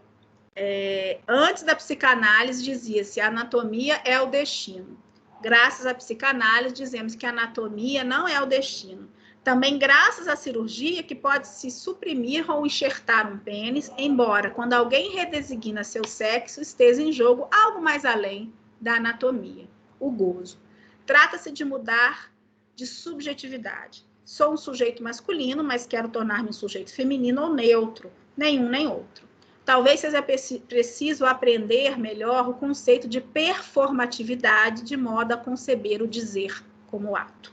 Antes da psicanálise dizia-se a anatomia é o destino. Graças à psicanálise dizemos que a anatomia não é o destino. Também graças à cirurgia, que pode se suprimir ou enxertar um pênis, embora quando alguém redesigna seu sexo, esteja em jogo algo mais além da anatomia, o gozo. Trata-se de mudar de subjetividade. Sou um sujeito masculino, mas quero tornar-me um sujeito feminino ou neutro, nenhum nem outro. Talvez seja preciso aprender melhor o conceito de performatividade, de modo a conceber o dizer como ato.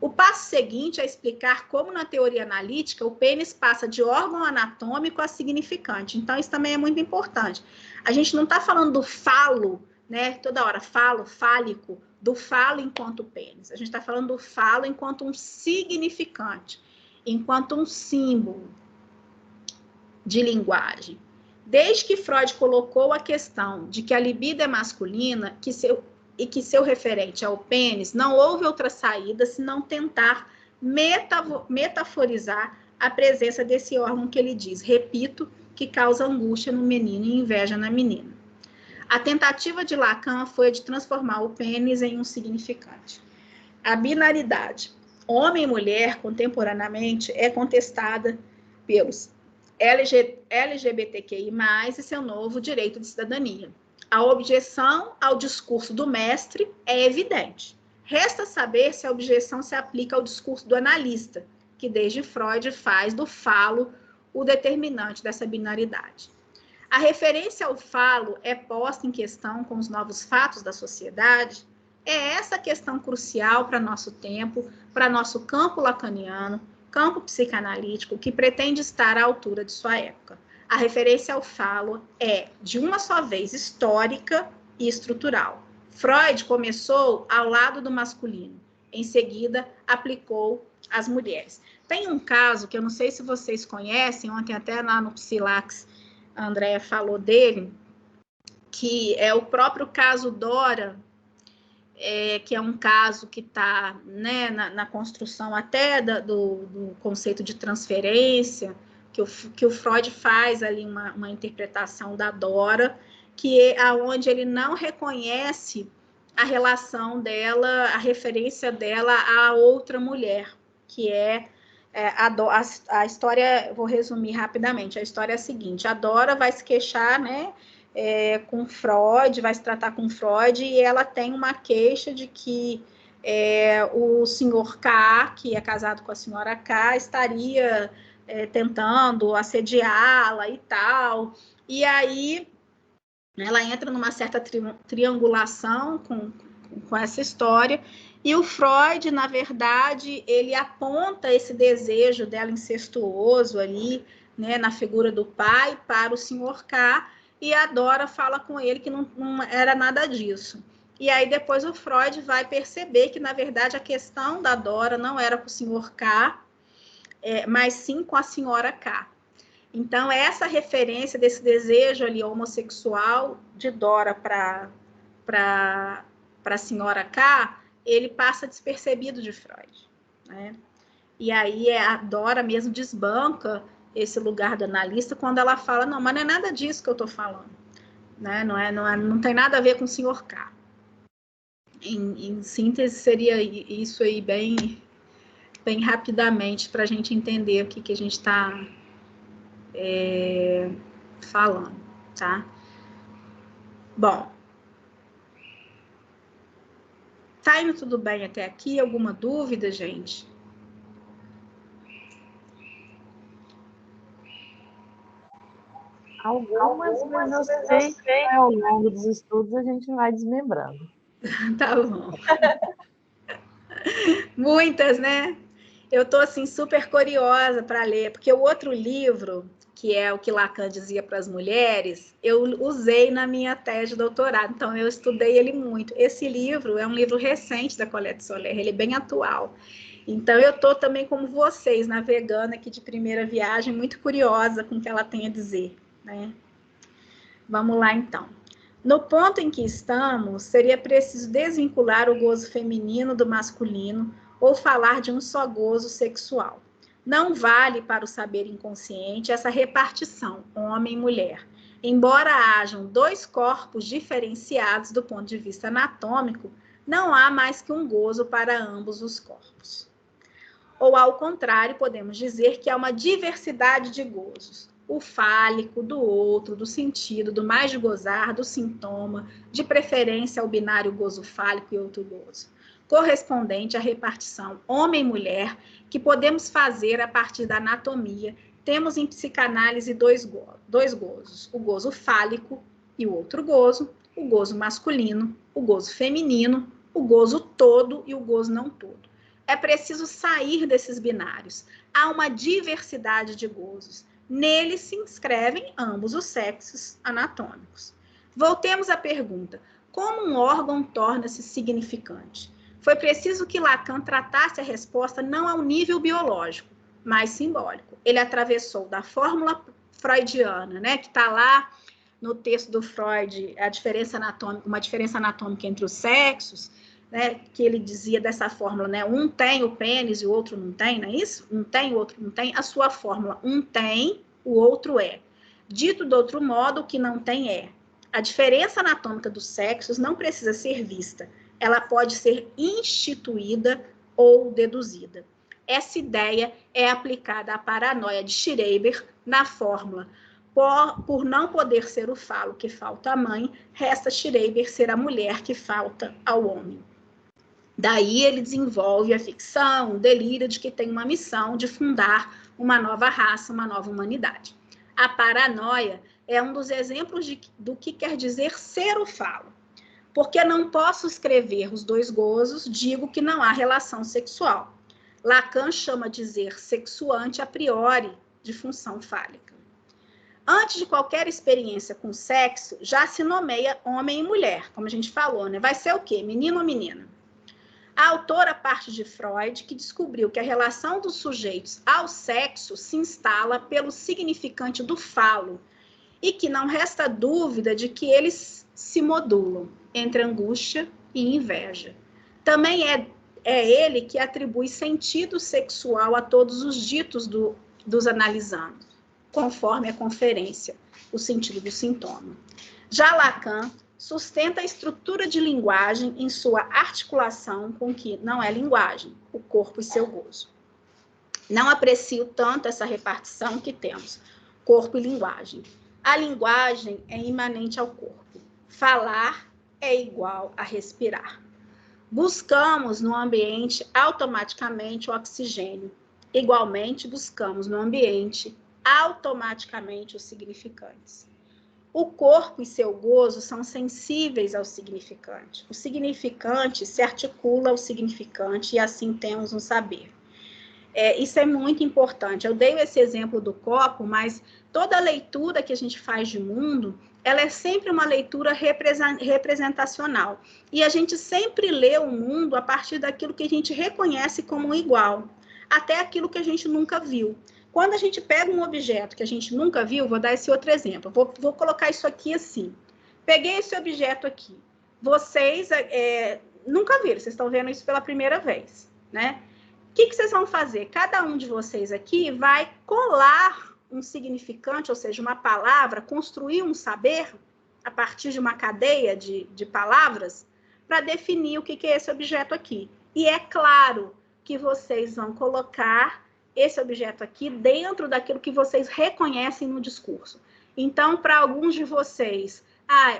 O passo seguinte é explicar como, na teoria analítica, o pênis passa de órgão anatômico a significante. Então, isso também é muito importante. A gente não está falando do falo, né? Toda hora falo, fálico, do falo enquanto pênis. A gente está falando do falo enquanto um significante, enquanto um símbolo de linguagem. Desde que Freud colocou a questão de que a libido é masculina, que seu referente é o pênis, não houve outra saída senão tentar metaforizar a presença desse órgão que ele diz, repito, que causa angústia no menino e inveja na menina. A tentativa de Lacan foi a de transformar o pênis em um significante. A binaridade homem e mulher, contemporaneamente, é contestada pelos LGBTQI+, e seu novo direito de cidadania. A objeção ao discurso do mestre é evidente. Resta saber se a objeção se aplica ao discurso do analista, que desde Freud faz do falo o determinante dessa binaridade. A referência ao falo é posta em questão com os novos fatos da sociedade? É essa questão crucial para nosso tempo, para nosso campo lacaniano, campo psicanalítico, que pretende estar à altura de sua época. A referência ao falo é, de uma só vez, histórica e estrutural. Freud começou ao lado do masculino, em seguida aplicou às mulheres. Tem um caso que eu não sei se vocês conhecem, ontem até lá no Psilax, a Andrea falou dele, que é o próprio caso Dora, que é um caso que está, né, na construção até do conceito de transferência, que o Freud faz ali uma interpretação da Dora, que é onde ele não reconhece a relação dela, a referência dela a outra mulher, que a história, vou resumir rapidamente, a história é a seguinte, a Dora vai se queixar, né, com Freud, vai se tratar com Freud, e ela tem uma queixa de que o senhor K, que é casado com a senhora K, estaria tentando assediá-la e tal, e aí ela entra numa certa triangulação com essa história, e o Freud, na verdade, ele aponta esse desejo dela incestuoso ali, né, na figura do pai, para o senhor K, e a Dora fala com ele que não era nada disso. E aí depois o Freud vai perceber que, na verdade, a questão da Dora não era com o senhor K, mas sim com a senhora K. Então, essa referência desse desejo ali homossexual de Dora para a senhora K, ele passa despercebido de Freud, né? E aí a Dora mesmo desbanca esse lugar do analista quando ela fala, não, mas não é nada disso que eu estou falando, né? Não tem nada a ver com o senhor K. Em síntese, seria isso aí bem bem rapidamente para a gente entender o que a gente está falando, tá? Bom, tá indo tudo bem até aqui? Alguma dúvida, gente? Algumas, mas eu sei que ao longo dos estudos a gente vai desmembrando. Tá bom. Muitas, né? Eu tô assim super curiosa para ler, porque o outro livro, que é o que Lacan dizia para as mulheres, eu usei na minha tese de doutorado, então eu estudei ele muito. Esse livro é um livro recente da Colette Soler, ele é bem atual. Então eu tô também como vocês, navegando aqui de primeira viagem, muito curiosa com o que ela tem a dizer, né? Vamos lá então. No ponto em que estamos, seria preciso desvincular o gozo feminino do masculino ou falar de um só gozo sexual. Não vale para o saber inconsciente essa repartição, homem e mulher. Embora hajam dois corpos diferenciados do ponto de vista anatômico, não há mais que um gozo para ambos os corpos. Ou, ao contrário, podemos dizer que há uma diversidade de gozos. O fálico, do outro, do sentido, do mais de gozar, do sintoma, de preferência ao binário gozo fálico e outro gozo, correspondente à repartição homem-mulher, que podemos fazer a partir da anatomia. Temos em psicanálise dois gozos, o gozo fálico e o outro gozo, o gozo masculino, o gozo feminino, o gozo todo e o gozo não todo. É preciso sair desses binários. Há uma diversidade de gozos. Neles se inscrevem ambos os sexos anatômicos. Voltemos à pergunta: como um órgão torna-se significante? Foi preciso que Lacan tratasse a resposta não ao nível biológico, mas simbólico. Ele atravessou da fórmula freudiana, né, que está lá no texto do Freud, a diferença anatômica, uma diferença anatômica entre os sexos, né, que ele dizia dessa fórmula, né, um tem o pênis e o outro não tem, não é isso? Um tem, o outro não tem. A sua fórmula, um tem, o outro é. Dito de outro modo, o que não tem é. A diferença anatômica dos sexos não precisa ser vista. Ela pode ser instituída ou deduzida. Essa ideia é aplicada à paranoia de Schreiber na fórmula: por não poder ser o falo que falta à mãe, resta Schreiber ser a mulher que falta ao homem. Daí ele desenvolve a ficção, o delírio de que tem uma missão de fundar uma nova raça, uma nova humanidade. A paranoia é um dos exemplos do que quer dizer ser o falo. Porque não posso escrever os dois gozos, digo que não há relação sexual. Lacan chama dizer sexuante a priori de função fálica. Antes de qualquer experiência com sexo, já se nomeia homem e mulher, como a gente falou, né? Vai ser o quê? Menino ou menina? A autora parte de Freud, que descobriu que a relação dos sujeitos ao sexo se instala pelo significante do falo e que não resta dúvida de que eles se modulam entre angústia e inveja. Também é ele que atribui sentido sexual a todos os ditos dos analisandos, conforme a conferência, o sentido do sintoma. Já Lacan sustenta a estrutura de linguagem em sua articulação com o que não é linguagem, o corpo e seu gozo. Não aprecio tanto essa repartição que temos, corpo e linguagem. A linguagem é imanente ao corpo. Falar é igual a respirar. Buscamos no ambiente automaticamente o oxigênio. Igualmente, buscamos no ambiente automaticamente os significantes. O corpo e seu gozo são sensíveis ao significante. O significante se articula ao significante e assim temos um saber. Isso é muito importante. Eu dei esse exemplo do copo, mas toda leitura que a gente faz de mundo, ela é sempre uma leitura representacional. E a gente sempre lê o mundo a partir daquilo que a gente reconhece como igual, até aquilo que a gente nunca viu. Quando a gente pega um objeto que a gente nunca viu, vou dar esse outro exemplo. Vou colocar isso aqui assim. Peguei esse objeto aqui. Vocês nunca viram, vocês estão vendo isso pela primeira vez, né? O que vocês vão fazer? Cada um de vocês aqui vai colar um significante, ou seja, uma palavra, construir um saber a partir de uma cadeia de palavras para definir o que é esse objeto aqui. E é claro que vocês vão colocar esse objeto aqui dentro daquilo que vocês reconhecem no discurso. Então, para alguns de vocês,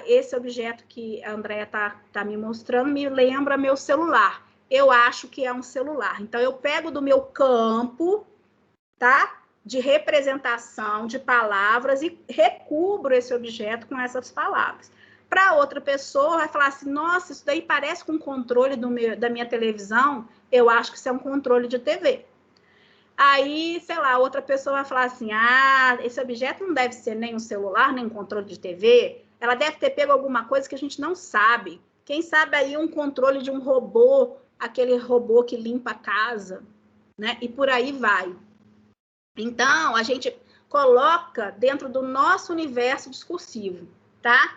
esse objeto que a Andréia tá me mostrando me lembra meu celular. Eu acho que é um celular. Então, eu pego do meu campo, tá? De representação de palavras e recubro esse objeto com essas palavras. Para outra pessoa, vai falar assim, nossa, isso daí parece com o controle da minha televisão, eu acho que isso é um controle de TV. Aí, sei lá, outra pessoa vai falar assim, esse objeto não deve ser nem um celular, nem um controle de TV, ela deve ter pego alguma coisa que a gente não sabe. Quem sabe aí um controle de um robô, aquele robô que limpa a casa, né? E por aí vai. Então, a gente coloca dentro do nosso universo discursivo, tá?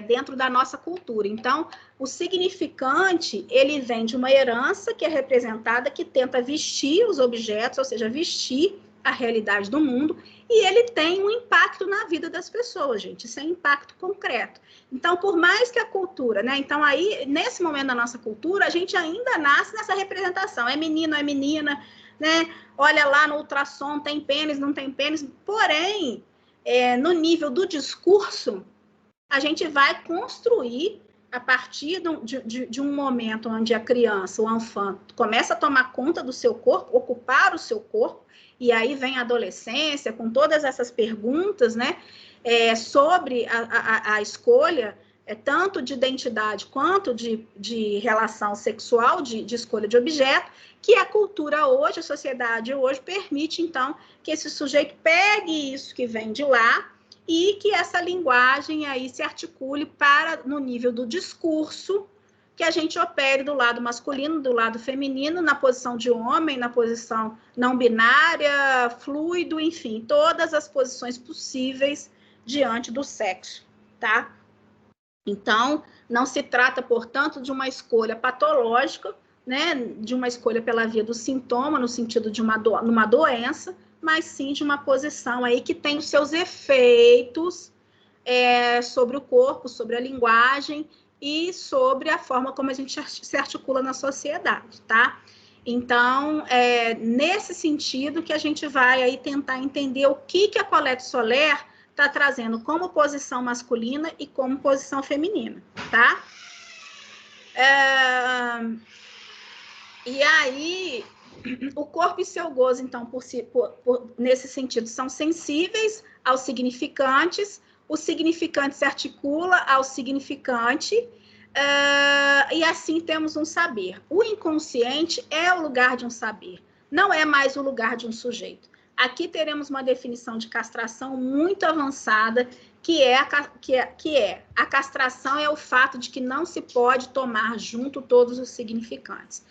Dentro da nossa cultura. Então, o significante, ele vem de uma herança que é representada, que tenta vestir os objetos, ou seja, vestir a realidade do mundo, e ele tem um impacto na vida das pessoas, gente. Isso é um impacto concreto. Então, por mais que a cultura, né? Então, aí, nesse momento da nossa cultura, a gente ainda nasce nessa representação. É menino, é menina, né? Olha lá no ultrassom, tem pênis, não tem pênis. Porém, no nível do discurso, a gente vai construir, a partir de um momento onde a criança, o enfant, começa a tomar conta do seu corpo, ocupar o seu corpo, e aí vem a adolescência, com todas essas perguntas, né, sobre a escolha, tanto de identidade quanto de relação sexual, de escolha de objeto, que a cultura hoje, a sociedade hoje, permite, então, que esse sujeito pegue isso que vem de lá, e que essa linguagem aí se articule no nível do discurso, que a gente opere do lado masculino, do lado feminino, na posição de homem, na posição não binária, fluido, enfim, todas as posições possíveis diante do sexo, tá? Então, não se trata, portanto, de uma escolha patológica, né, de uma escolha pela via do sintoma, no sentido de uma doença, mas sim de uma posição aí que tem os seus efeitos sobre o corpo, sobre a linguagem e sobre a forma como a gente se articula na sociedade, tá? Então, nesse sentido que a gente vai aí tentar entender o que a Colette Soler está trazendo como posição masculina e como posição feminina, tá? E aí, o corpo e seu gozo, então, nesse sentido, são sensíveis aos significantes, o significante se articula ao significante, e assim temos um saber. O inconsciente é o lugar de um saber, não é mais o lugar de um sujeito. Aqui teremos uma definição de castração muito avançada, que é a castração é o fato de que não se pode tomar junto todos os significantes.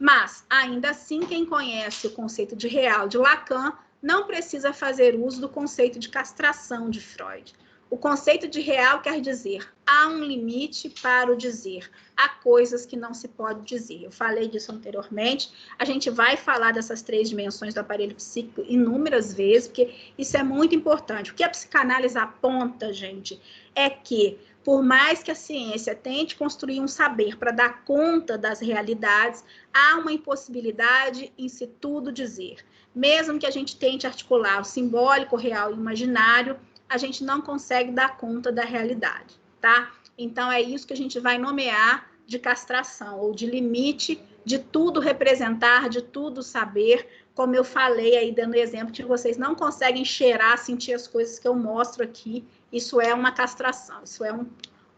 Mas, ainda assim, quem conhece o conceito de real de Lacan não precisa fazer uso do conceito de castração de Freud. O conceito de real quer dizer, há um limite para o dizer, há coisas que não se pode dizer. Eu falei disso anteriormente, a gente vai falar dessas 3 dimensões do aparelho psíquico inúmeras vezes, porque isso é muito importante. O que a psicanálise aponta, gente, é que, por mais que a ciência tente construir um saber para dar conta das realidades, há uma impossibilidade em se tudo dizer. Mesmo que a gente tente articular o simbólico, o real e o imaginário, a gente não consegue dar conta da realidade, tá? Então, é isso que a gente vai nomear de castração, ou de limite de tudo representar, de tudo saber, como eu falei aí, dando exemplo, que vocês não conseguem cheirar, sentir as coisas que eu mostro aqui, isso é uma castração, isso é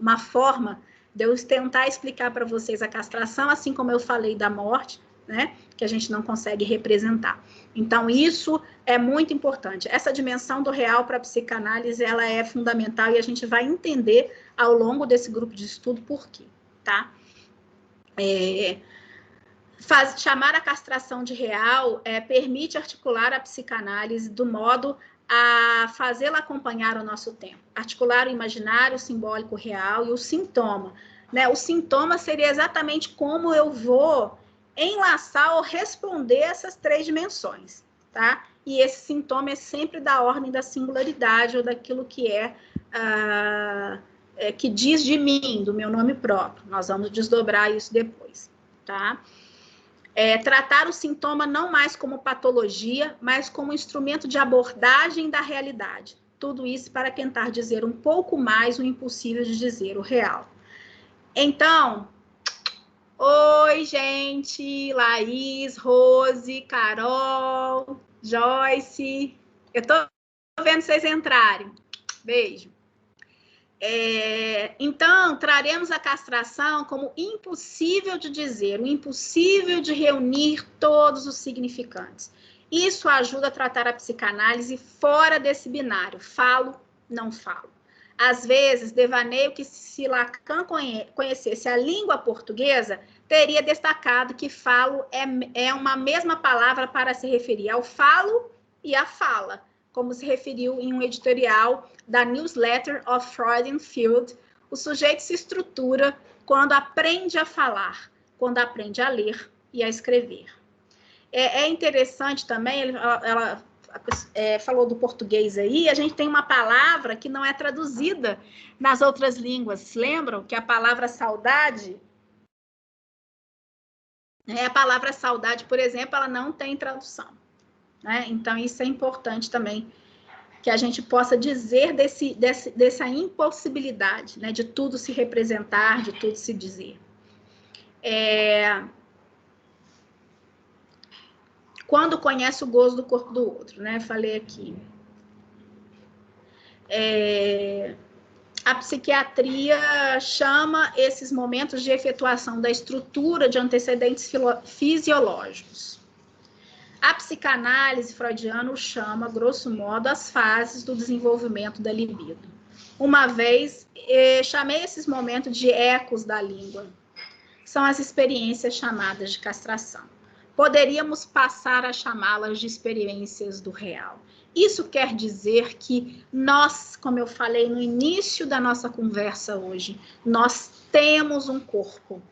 uma forma de eu tentar explicar para vocês a castração, assim como eu falei da morte, né, que a gente não consegue representar. Então, isso é muito importante. Essa dimensão do real para a psicanálise, ela é fundamental e a gente vai entender ao longo desse grupo de estudo por quê, tá? Chamar a castração de real permite articular a psicanálise do modo a fazê-la acompanhar o nosso tempo, articular o imaginário, o simbólico, o real e o sintoma, né? O sintoma seria exatamente como eu vou enlaçar ou responder essas 3 dimensões, tá? E esse sintoma é sempre da ordem da singularidade ou daquilo que que diz de mim, do meu nome próprio. Nós vamos desdobrar isso depois, tá? Tratar o sintoma não mais como patologia, mas como instrumento de abordagem da realidade. Tudo isso para tentar dizer um pouco mais o impossível de dizer o real. Então, oi, gente, Laís, Rose, Carol, Joyce. Eu tô vendo vocês entrarem. Beijo. Então, traremos a castração como impossível de dizer, o impossível de reunir todos os significantes. Isso ajuda a tratar a psicanálise fora desse binário, falo, não falo. Às vezes, devaneio que se Lacan conhecesse a língua portuguesa, teria destacado que falo é uma mesma palavra para se referir ao falo e à fala, como se referiu em um editorial da Newsletter of Freudian Field. O sujeito se estrutura quando aprende a falar, quando aprende a ler e a escrever. É interessante também, ela falou do português aí, a gente tem uma palavra que não é traduzida nas outras línguas. Lembram que a palavra saudade? A palavra saudade, por exemplo, ela não tem tradução, né? Então, isso é importante também, que a gente possa dizer dessa impossibilidade, né, de tudo se representar, de tudo se dizer. Quando conhece o gozo do corpo do outro, né? Falei aqui. A psiquiatria chama esses momentos de efetuação da estrutura de antecedentes fisiológicos. A psicanálise freudiana chama, grosso modo, as fases do desenvolvimento da libido. Uma vez, chamei esses momentos de ecos da língua. São as experiências chamadas de castração. Poderíamos passar a chamá-las de experiências do real. Isso quer dizer que nós, como eu falei no início da nossa conversa hoje, nós temos um corpo.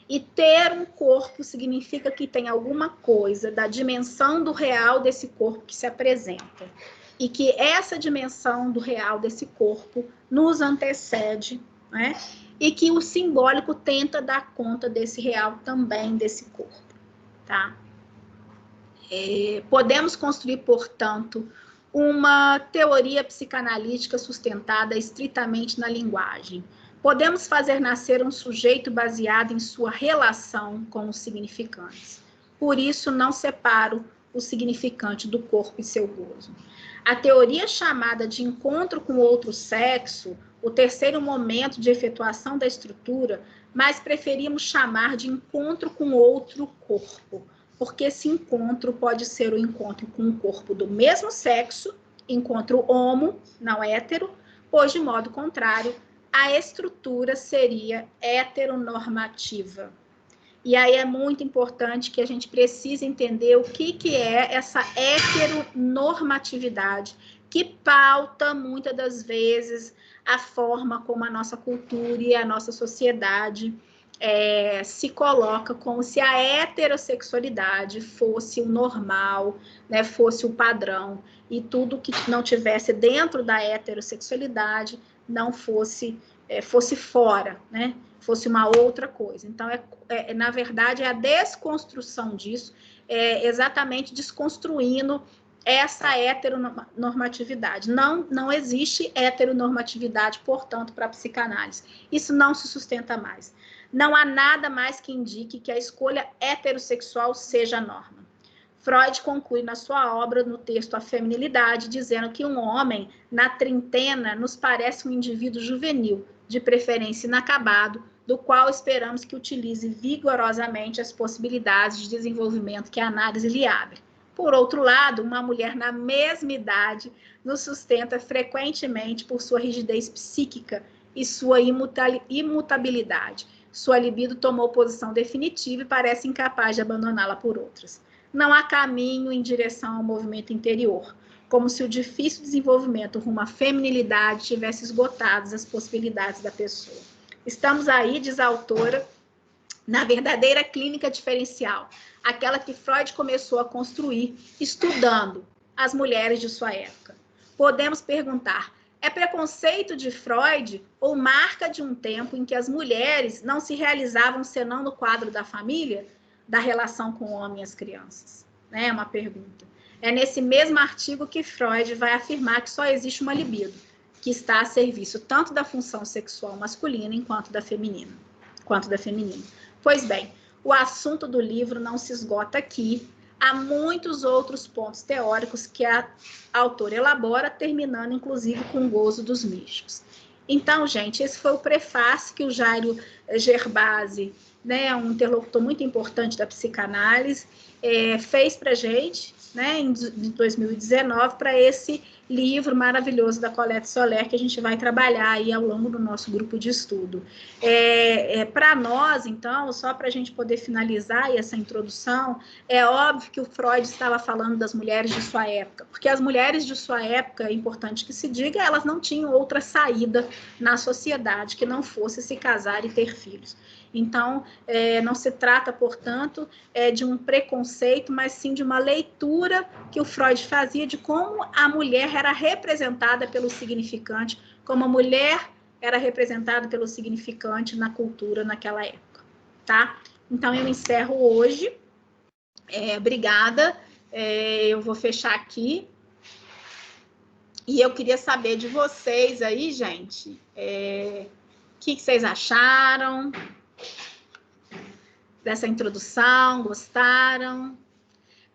E ter um corpo significa que tem alguma coisa da dimensão do real desse corpo que se apresenta. E que essa dimensão do real desse corpo nos antecede, né? E que o simbólico tenta dar conta desse real também, desse corpo, tá? Podemos construir, portanto, uma teoria psicanalítica sustentada estritamente na linguagem. Podemos fazer nascer um sujeito baseado em sua relação com os significantes. Por isso, não separo o significante do corpo e seu gozo. A teoria chamada de encontro com outro sexo, o terceiro momento de efetuação da estrutura, mas preferimos chamar de encontro com outro corpo, porque esse encontro pode ser o encontro com um corpo do mesmo sexo, encontro homo, não hétero, pois, de modo contrário, a estrutura seria heteronormativa. E aí é muito importante que a gente precise entender o que é essa heteronormatividade, que pauta, muitas das vezes, a forma como a nossa cultura e a nossa sociedade se coloca, como se a heterossexualidade fosse o normal, né, fosse o padrão, e tudo que não tivesse dentro da heterossexualidade não fosse fora, né? Fosse uma outra coisa. Então, na verdade, a desconstrução disso, exatamente desconstruindo essa heteronormatividade. Não existe heteronormatividade, portanto, para a psicanálise. Isso não se sustenta mais. Não há nada mais que indique que a escolha heterossexual seja a norma. Freud conclui na sua obra, no texto A Feminilidade, dizendo que um homem, na trintena, nos parece um indivíduo juvenil, de preferência inacabado, do qual esperamos que utilize vigorosamente as possibilidades de desenvolvimento que a análise lhe abre. Por outro lado, uma mulher na mesma idade nos sustenta frequentemente por sua rigidez psíquica e sua imutabilidade. Sua libido tomou posição definitiva e parece incapaz de abandoná-la por outras. Não há caminho em direção ao movimento interior, como se o difícil desenvolvimento rumo à feminilidade tivesse esgotado as possibilidades da pessoa. Estamos aí, diz a autora, na verdadeira clínica diferencial, aquela que Freud começou a construir estudando as mulheres de sua época. Podemos perguntar, é preconceito de Freud ou marca de um tempo em que as mulheres não se realizavam senão no quadro da família? da relação com o homem e as crianças? É uma pergunta. É nesse mesmo artigo que Freud vai afirmar que só existe uma libido, que está a serviço tanto da função sexual masculina quanto da feminina. Pois bem, o assunto do livro não se esgota aqui. Há muitos outros pontos teóricos que a autora elabora, terminando, inclusive, com o gozo dos místicos. Então, gente, esse foi o prefácio que o Jairo Gerbasi, né, um interlocutor muito importante da psicanálise, fez para a gente, né, em 2019, para esse livro maravilhoso da Colette Soler, que a gente vai trabalhar aí ao longo do nosso grupo de estudo. Para nós, então, só para a gente poder finalizar essa introdução, é óbvio que o Freud estava falando das mulheres de sua época, porque as mulheres de sua época, é importante que se diga, elas não tinham outra saída na sociedade que não fosse se casar e ter filhos. Então, não se trata, portanto, de um preconceito, mas sim de uma leitura que o Freud fazia de como a mulher era representada pelo significante, como a mulher era representada pelo significante na cultura naquela época, tá? Então, eu encerro hoje. Obrigada. Eu vou fechar aqui. E eu queria saber de vocês aí, gente, o que vocês acharam dessa introdução? Gostaram?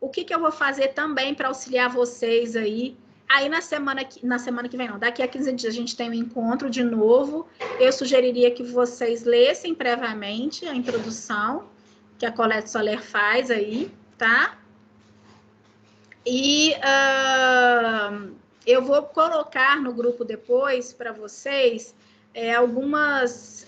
O que eu vou fazer também para auxiliar vocês aí? Aí na semana que vem, não, daqui a 15 dias a gente tem um encontro de novo. Eu sugeriria que vocês lessem previamente a introdução que a Colette Soler faz aí, tá? E eu vou colocar no grupo depois para vocês algumas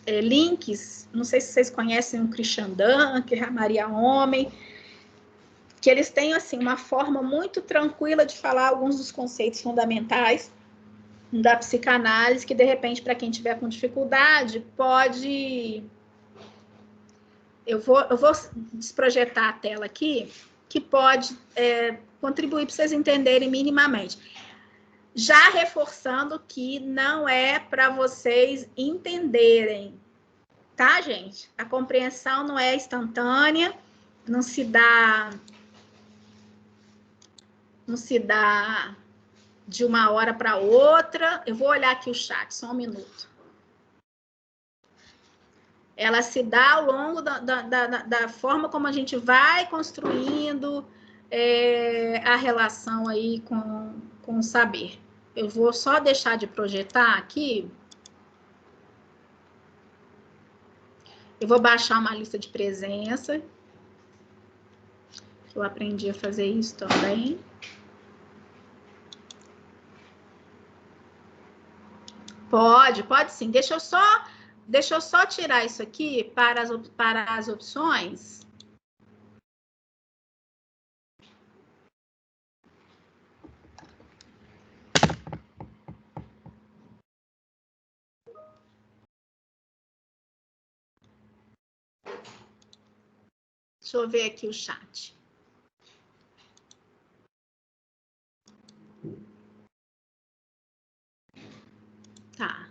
links. Não sei se vocês conhecem o Christian Dunker, a Maria Homem, que eles têm assim uma forma muito tranquila de falar alguns dos conceitos fundamentais da psicanálise, que de repente, para quem tiver com dificuldade, pode... Eu vou desprojetar a tela aqui, que pode contribuir para vocês entenderem minimamente. Já reforçando que não é para vocês entenderem, tá, gente? A compreensão não é instantânea, não se dá de uma hora para outra. Eu vou olhar aqui o chat, só um minuto. Ela se dá ao longo da forma como a gente vai construindo a relação aí com o saber. Eu vou só deixar de projetar aqui. Eu vou baixar uma lista de presença. Eu aprendi a fazer isso também. Pode sim. Deixa eu só tirar isso aqui para as opções. Deixa eu ver aqui o chat. Tá.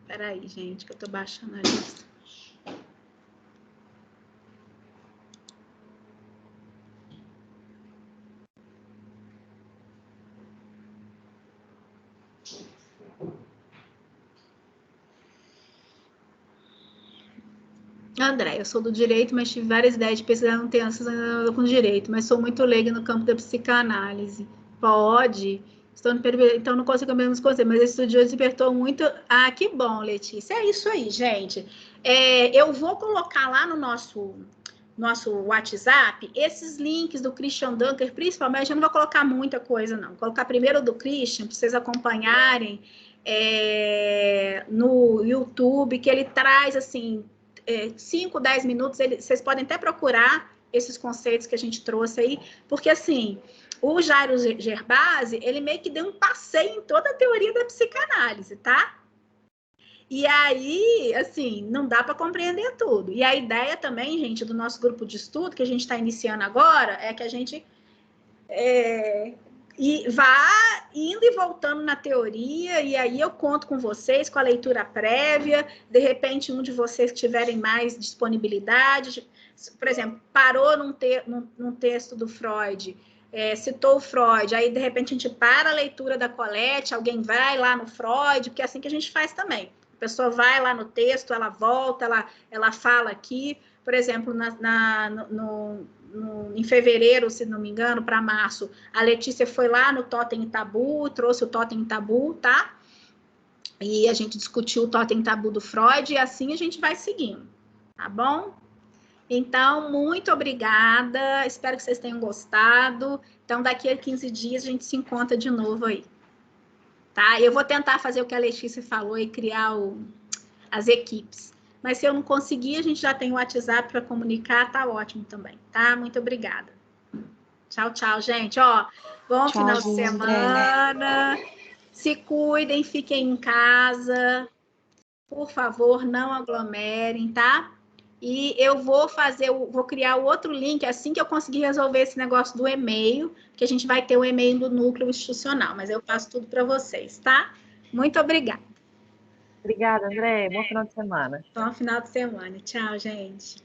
Espera aí, gente, que eu tô baixando a lista. André, eu sou do direito, mas tive várias ideias de pesquisar, não tenho associação com direito, mas sou muito leiga no campo da psicanálise. Pode? Então não consigo mesmo os conceitos, mas esse estudioso despertou muito. Ah, que bom, Letícia. É isso aí, gente. Eu vou colocar lá no nosso WhatsApp esses links do Christian Dunker, principalmente. Eu não vou colocar muita coisa, não. Vou colocar primeiro do Christian, para vocês acompanharem no YouTube, que ele traz, assim, 5, 10 minutos. Vocês podem até procurar esses conceitos que a gente trouxe aí, porque, assim, o Jairo Gerbasi, ele meio que deu um passeio em toda a teoria da psicanálise, tá? E aí, assim, não dá para compreender tudo. E a ideia também, gente, do nosso grupo de estudo, que a gente está iniciando agora, é que a gente E vá indo e voltando na teoria, e aí eu conto com vocês, com a leitura prévia, de repente um de vocês que tiverem mais disponibilidade, por exemplo, parou num texto do Freud, citou o Freud, aí de repente a gente para a leitura da Colette, alguém vai lá no Freud, porque é assim que a gente faz também. A pessoa vai lá no texto, ela volta, ela fala aqui, por exemplo, em fevereiro, se não me engano, para março, a Letícia foi lá no Totem e Tabu, trouxe o Totem e Tabu, tá? E a gente discutiu o Totem e Tabu do Freud, e assim a gente vai seguindo, tá bom? Então, muito obrigada, espero que vocês tenham gostado. Então, daqui a 15 dias a gente se encontra de novo aí, tá? Eu vou tentar fazer o que a Letícia falou e criar as equipes. Mas se eu não conseguir, a gente já tem o WhatsApp para comunicar, tá ótimo também, tá? Muito obrigada. Tchau, tchau, gente. Ó, bom final de semana. Se cuidem, fiquem em casa. Por favor, não aglomerem, tá? E eu vou criar o outro link assim que eu conseguir resolver esse negócio do e-mail, que a gente vai ter o e-mail do núcleo institucional, mas eu passo tudo para vocês, tá? Muito obrigada. Obrigada, André. Bom final de semana. Bom final de semana. Tchau, gente.